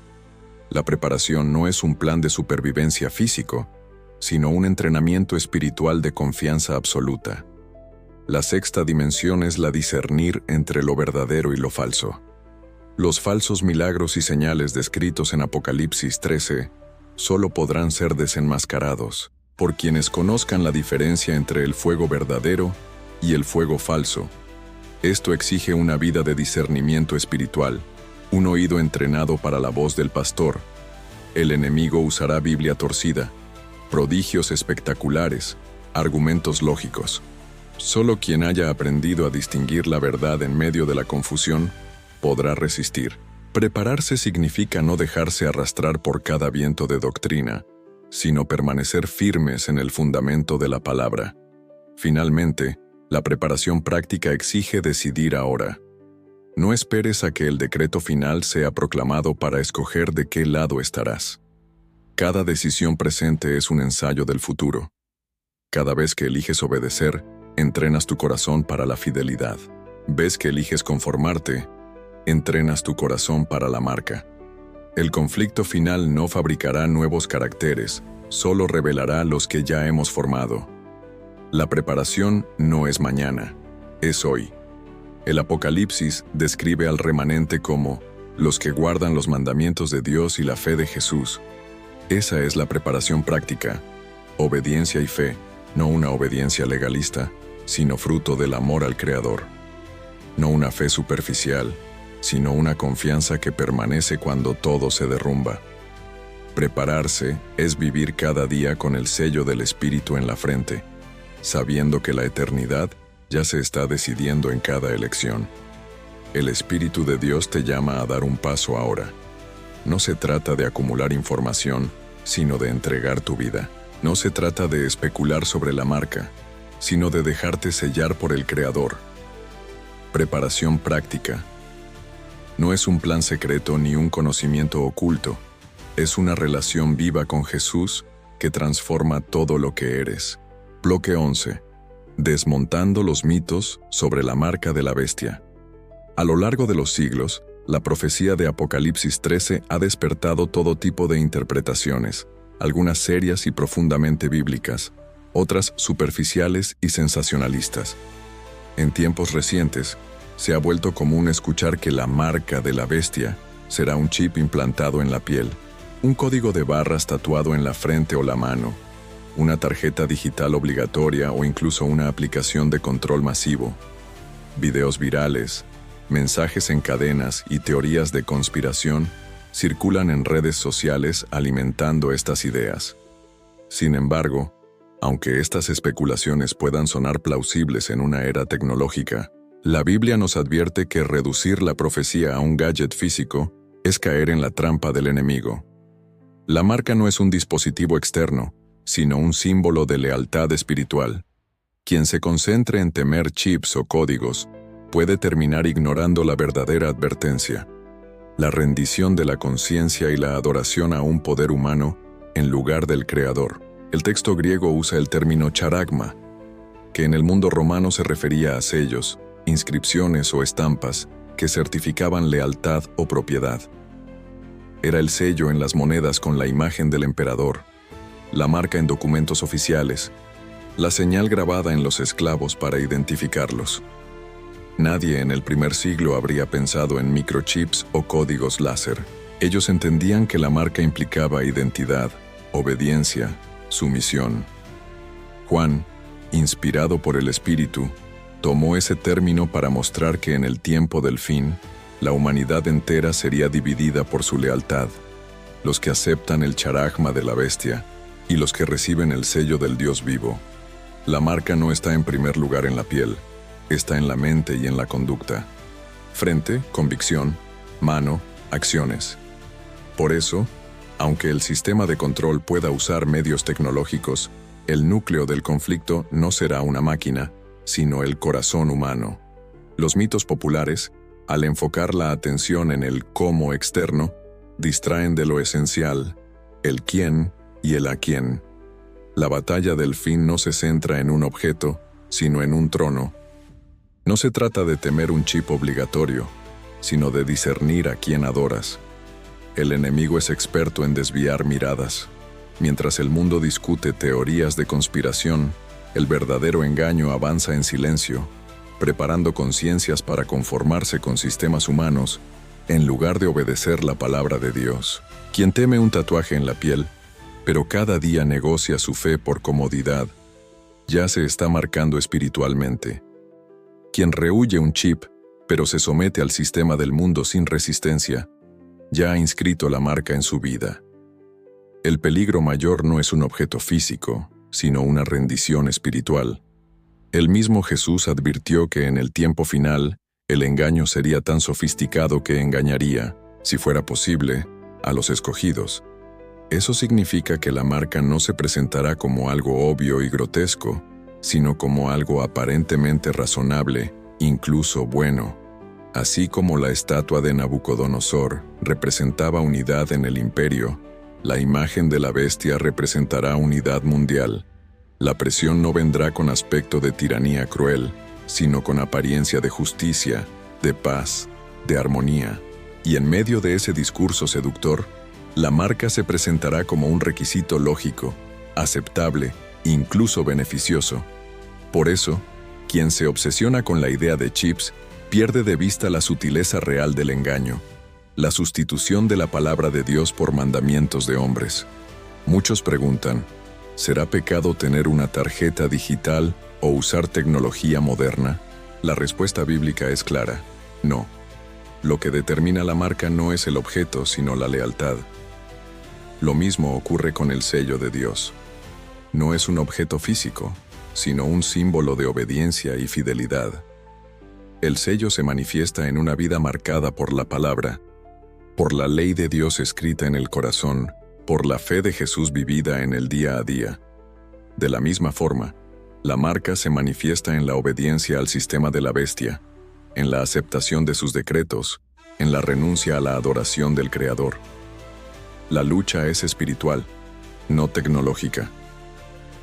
La preparación no es un plan de supervivencia físico, sino un entrenamiento espiritual de confianza absoluta. La sexta dimensión es la discernir entre lo verdadero y lo falso. Los falsos milagros y señales descritos en Apocalipsis 13 solo podrán ser desenmascarados por quienes conozcan la diferencia entre el fuego verdadero y el fuego falso. Esto exige una vida de discernimiento espiritual, un oído entrenado para la voz del pastor. El enemigo usará Biblia torcida, prodigios espectaculares, argumentos lógicos. Solo quien haya aprendido a distinguir la verdad en medio de la confusión podrá resistir. Prepararse significa no dejarse arrastrar por cada viento de doctrina, sino permanecer firmes en el fundamento de la palabra. Finalmente, la preparación práctica exige decidir ahora. No esperes a que el decreto final sea proclamado para escoger de qué lado estarás. Cada decisión presente es un ensayo del futuro. Cada vez que eliges obedecer, entrenas tu corazón para la fidelidad. Ves que eliges conformarte, entrenas tu corazón para la marca. El conflicto final no fabricará nuevos caracteres, solo revelará los que ya hemos formado. La preparación no es mañana, es hoy. El Apocalipsis describe al remanente como los que guardan los mandamientos de Dios y la fe de Jesús. Esa es la preparación práctica, obediencia y fe, no una obediencia legalista, sino fruto del amor al Creador. No una fe superficial, sino una confianza que permanece cuando todo se derrumba. Prepararse es vivir cada día con el sello del Espíritu en la frente, sabiendo que la eternidad ya se está decidiendo en cada elección. El Espíritu de Dios te llama a dar un paso ahora. No se trata de acumular información, sino de entregar tu vida. No se trata de especular sobre la marca, sino de dejarte sellar por el Creador. Preparación práctica. No es un plan secreto ni un conocimiento oculto. Es una relación viva con Jesús que transforma todo lo que eres. Bloque 11. Desmontando los mitos sobre la marca de la bestia. A lo largo de los siglos, la profecía de Apocalipsis 13 ha despertado todo tipo de interpretaciones, algunas serias y profundamente bíblicas, otras superficiales y sensacionalistas. En tiempos recientes, se ha vuelto común escuchar que la marca de la bestia será un chip implantado en la piel, un código de barras tatuado en la frente o la mano, una tarjeta digital obligatoria o incluso una aplicación de control masivo. Videos virales, mensajes en cadenas y teorías de conspiración circulan en redes sociales alimentando estas ideas. Sin embargo, aunque estas especulaciones puedan sonar plausibles en una era tecnológica, la Biblia nos advierte que reducir la profecía a un gadget físico es caer en la trampa del enemigo. La marca no es un dispositivo externo, sino un símbolo de lealtad espiritual. Quien se concentre en temer chips o códigos puede terminar ignorando la verdadera advertencia, la rendición de la conciencia y la adoración a un poder humano en lugar del Creador. El texto griego usa el término charagma, que en el mundo romano se refería a sellos, inscripciones o estampas que certificaban lealtad o propiedad. Era el sello en las monedas con la imagen del emperador, la marca en documentos oficiales, la señal grabada en los esclavos para identificarlos. Nadie en el primer siglo habría pensado en microchips o códigos láser. Ellos entendían que la marca implicaba identidad, obediencia, sumisión. Juan, inspirado por el Espíritu, tomó ese término para mostrar que en el tiempo del fin, la humanidad entera sería dividida por su lealtad, los que aceptan el charagma de la bestia y los que reciben el sello del Dios vivo. La marca no está en primer lugar en la piel, está en la mente y en la conducta. Frente, convicción; mano, acciones. Por eso, aunque el sistema de control pueda usar medios tecnológicos, el núcleo del conflicto no será una máquina, sino el corazón humano. Los mitos populares, al enfocar la atención en el cómo externo, distraen de lo esencial, el quién y el a quién. La batalla del fin no se centra en un objeto, sino en un trono. No se trata de temer un chip obligatorio, sino de discernir a quién adoras. El enemigo es experto en desviar miradas. Mientras el mundo discute teorías de conspiración, el verdadero engaño avanza en silencio, preparando conciencias para conformarse con sistemas humanos, en lugar de obedecer la palabra de Dios. Quien teme un tatuaje en la piel, pero cada día negocia su fe por comodidad, ya se está marcando espiritualmente. Quien rehúye un chip, pero se somete al sistema del mundo sin resistencia, ya ha inscrito la marca en su vida. El peligro mayor no es un objeto físico, sino una rendición espiritual. El mismo Jesús advirtió que en el tiempo final, el engaño sería tan sofisticado que engañaría, si fuera posible, a los escogidos. Eso significa que la marca no se presentará como algo obvio y grotesco, sino como algo aparentemente razonable, incluso bueno. Así como la estatua de Nabucodonosor representaba unidad en el imperio, la imagen de la bestia representará unidad mundial. La presión no vendrá con aspecto de tiranía cruel, sino con apariencia de justicia, de paz, de armonía. Y en medio de ese discurso seductor, la marca se presentará como un requisito lógico, aceptable, incluso beneficioso. Por eso, quien se obsesiona con la idea de chips pierde de vista la sutileza real del engaño, la sustitución de la palabra de Dios por mandamientos de hombres. Muchos preguntan, ¿será pecado tener una tarjeta digital o usar tecnología moderna? La respuesta bíblica es clara, no. Lo que determina la marca no es el objeto, sino la lealtad. Lo mismo ocurre con el sello de Dios. No es un objeto físico, sino un símbolo de obediencia y fidelidad. El sello se manifiesta en una vida marcada por la palabra, por la ley de Dios escrita en el corazón, por la fe de Jesús vivida en el día a día. De la misma forma, la marca se manifiesta en la obediencia al sistema de la bestia, en la aceptación de sus decretos, en la renuncia a la adoración del Creador. La lucha es espiritual, no tecnológica.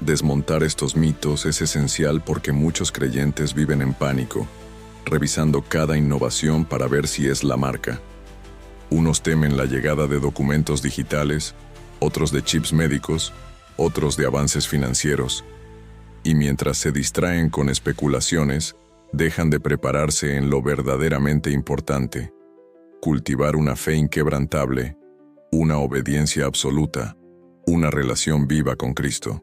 Desmontar estos mitos es esencial porque muchos creyentes viven en pánico, revisando cada innovación para ver si es la marca. Unos temen la llegada de documentos digitales, otros de chips médicos, otros de avances financieros. Y mientras se distraen con especulaciones, dejan de prepararse en lo verdaderamente importante: cultivar una fe inquebrantable, una obediencia absoluta, una relación viva con Cristo.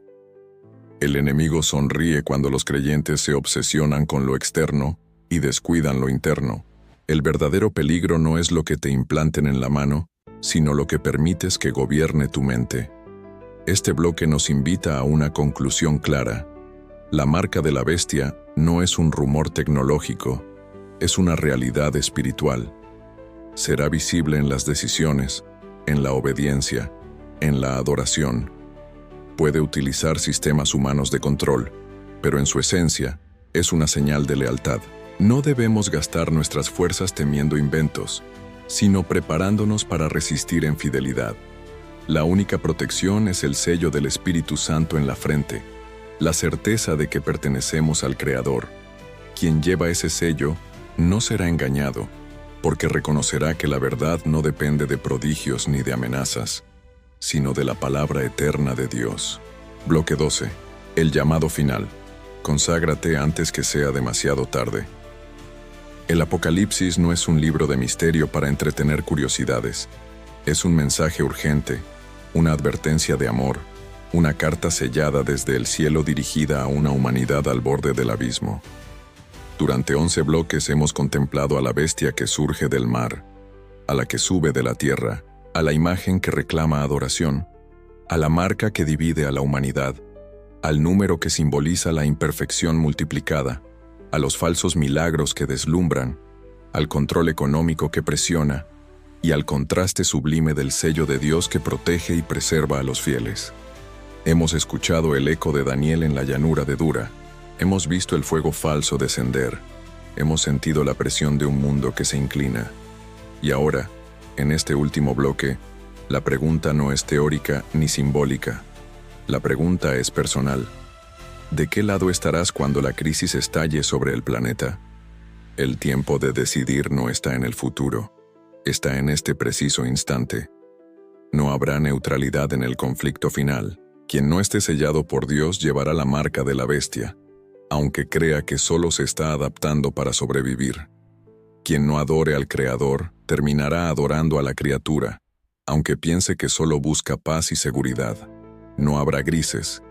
El enemigo sonríe cuando los creyentes se obsesionan con lo externo y descuidan lo interno. El verdadero peligro no es lo que te implanten en la mano, sino lo que permites que gobierne tu mente. Este bloque nos invita a una conclusión clara. La marca de la bestia no es un rumor tecnológico, es una realidad espiritual. Será visible en las decisiones, en la obediencia, en la adoración. Puede utilizar sistemas humanos de control, pero en su esencia es una señal de lealtad. No debemos gastar nuestras fuerzas temiendo inventos, sino preparándonos para resistir en fidelidad. La única protección es el sello del Espíritu Santo en la frente, la certeza de que pertenecemos al Creador. Quien lleva ese sello no será engañado, porque reconocerá que la verdad no depende de prodigios ni de amenazas, sino de la palabra eterna de Dios. Bloque 12. El llamado final. Conságrate antes que sea demasiado tarde. El Apocalipsis no es un libro de misterio para entretener curiosidades. Es un mensaje urgente, una advertencia de amor, una carta sellada desde el cielo dirigida a una humanidad al borde del abismo. Durante 11 bloques hemos contemplado a la bestia que surge del mar, a la que sube de la tierra, a la imagen que reclama adoración, a la marca que divide a la humanidad, al número que simboliza la imperfección multiplicada, a los falsos milagros que deslumbran, al control económico que presiona y al contraste sublime del sello de Dios que protege y preserva a los fieles. Hemos escuchado el eco de Daniel en la llanura de Dura, hemos visto el fuego falso descender, hemos sentido la presión de un mundo que se inclina. Y ahora, en este último bloque, la pregunta no es teórica ni simbólica. La pregunta es personal. ¿De qué lado estarás cuando la crisis estalle sobre el planeta? El tiempo de decidir no está en el futuro, está en este preciso instante. No habrá neutralidad en el conflicto final. Quien no esté sellado por Dios llevará la marca de la bestia, aunque crea que solo se está adaptando para sobrevivir. Quien no adore al Creador terminará adorando a la criatura, aunque piense que solo busca paz y seguridad. No habrá grises.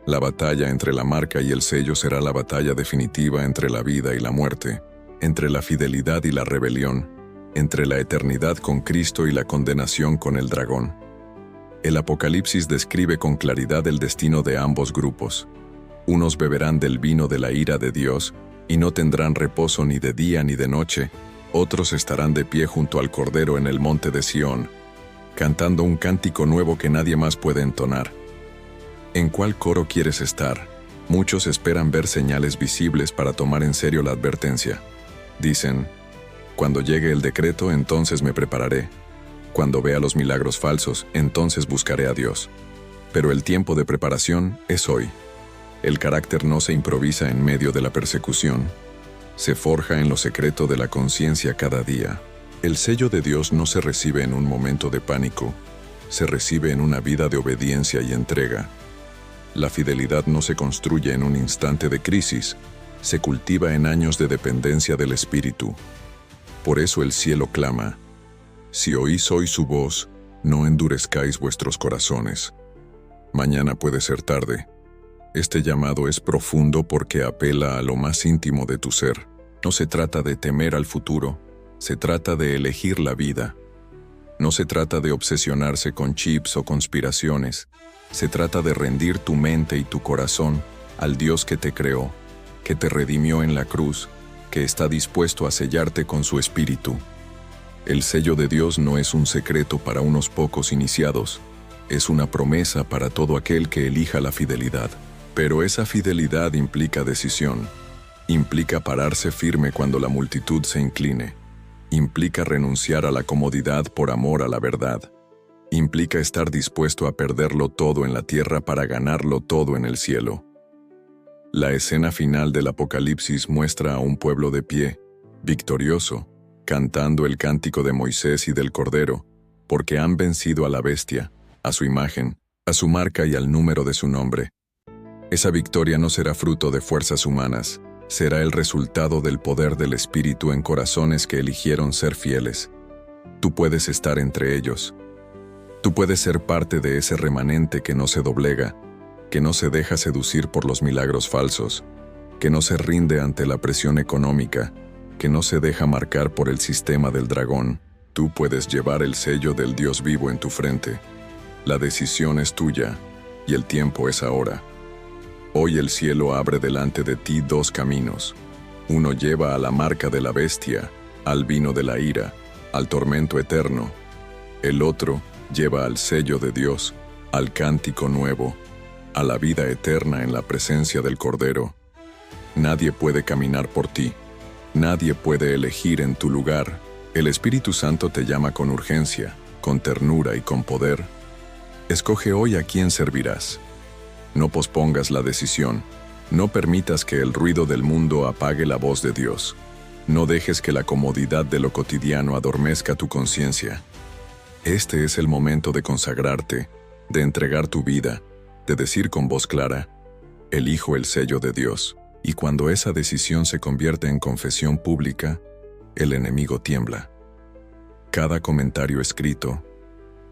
La batalla entre la marca y el sello será la batalla definitiva entre la vida y la muerte, entre la fidelidad y la rebelión, entre la eternidad con Cristo y la condenación con el dragón. El Apocalipsis describe con claridad el destino de ambos grupos. Unos beberán del vino de la ira de Dios y no tendrán reposo ni de día ni de noche. Otros estarán de pie junto al Cordero en el monte de Sión, cantando un cántico nuevo que nadie más puede entonar. ¿En cuál coro quieres estar? Muchos esperan ver señales visibles para tomar en serio la advertencia. Dicen, cuando llegue el decreto, entonces me prepararé. Cuando vea los milagros falsos, entonces buscaré a Dios. Pero el tiempo de preparación es hoy. El carácter no se improvisa en medio de la persecución. Se forja en lo secreto de la conciencia cada día. El sello de Dios no se recibe en un momento de pánico, se recibe en una vida de obediencia y entrega. La fidelidad no se construye en un instante de crisis, se cultiva en años de dependencia del Espíritu. Por eso el cielo clama: si oís hoy su voz, no endurezcáis vuestros corazones. Mañana puede ser tarde. Este llamado es profundo porque apela a lo más íntimo de tu ser. No se trata de temer al futuro, se trata de elegir la vida. No se trata de obsesionarse con chips o conspiraciones. Se trata de rendir tu mente y tu corazón al Dios que te creó, que te redimió en la cruz, que está dispuesto a sellarte con su espíritu. El sello de Dios no es un secreto para unos pocos iniciados, es una promesa para todo aquel que elija la fidelidad. Pero esa fidelidad implica decisión, implica pararse firme cuando la multitud se incline, implica renunciar a la comodidad por amor a la verdad, implica estar dispuesto a perderlo todo en la tierra para ganarlo todo en el cielo. La escena final del Apocalipsis muestra a un pueblo de pie, victorioso, cantando el cántico de Moisés y del Cordero, porque han vencido a la bestia, a su imagen, a su marca y al número de su nombre. Esa victoria no será fruto de fuerzas humanas, será el resultado del poder del Espíritu en corazones que eligieron ser fieles. Tú puedes estar entre ellos. Tú puedes ser parte de ese remanente que no se doblega, que no se deja seducir por los milagros falsos, que no se rinde ante la presión económica, que no se deja marcar por el sistema del dragón. Tú puedes llevar el sello del Dios vivo en tu frente. La decisión es tuya, y el tiempo es ahora. Hoy el cielo abre delante de ti dos caminos. Uno lleva a la marca de la bestia, al vino de la ira, al tormento eterno. El otro lleva al sello de Dios, al cántico nuevo, a la vida eterna en la presencia del Cordero. Nadie puede caminar por ti. Nadie puede elegir en tu lugar. El Espíritu Santo te llama con urgencia, con ternura y con poder. Escoge hoy a quién servirás. No pospongas la decisión. No permitas que el ruido del mundo apague la voz de Dios. No dejes que la comodidad de lo cotidiano adormezca tu conciencia. Este es el momento de consagrarte, de entregar tu vida, de decir con voz clara, elijo el sello de Dios. Y cuando esa decisión se convierte en confesión pública, el enemigo tiembla. Cada comentario escrito,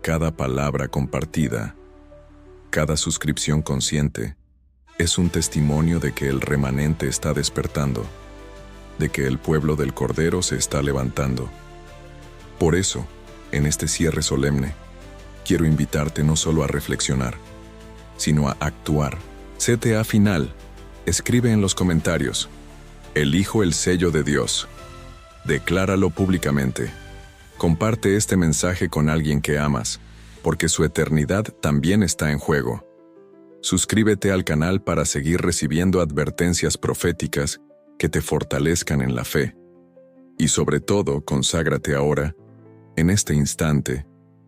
cada palabra compartida, cada suscripción consciente, es un testimonio de que el remanente está despertando, de que el pueblo del Cordero se está levantando. Por eso, en este cierre solemne, quiero invitarte no solo a reflexionar, sino a actuar. CTA final. Escribe en los comentarios: elijo el sello de Dios. Decláralo públicamente. Comparte este mensaje con alguien que amas, porque su eternidad también está en juego. Suscríbete al canal para seguir recibiendo advertencias proféticas que te fortalezcan en la fe. Y sobre todo, conságrate ahora, en este instante,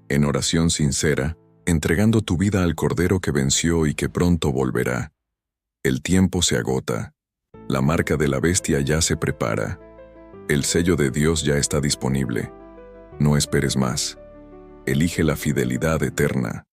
en oración sincera, entregando tu vida al Cordero que venció y que pronto volverá. El tiempo se agota. La marca de la bestia ya se prepara. El sello de Dios ya está disponible. No esperes más. Elige la fidelidad eterna.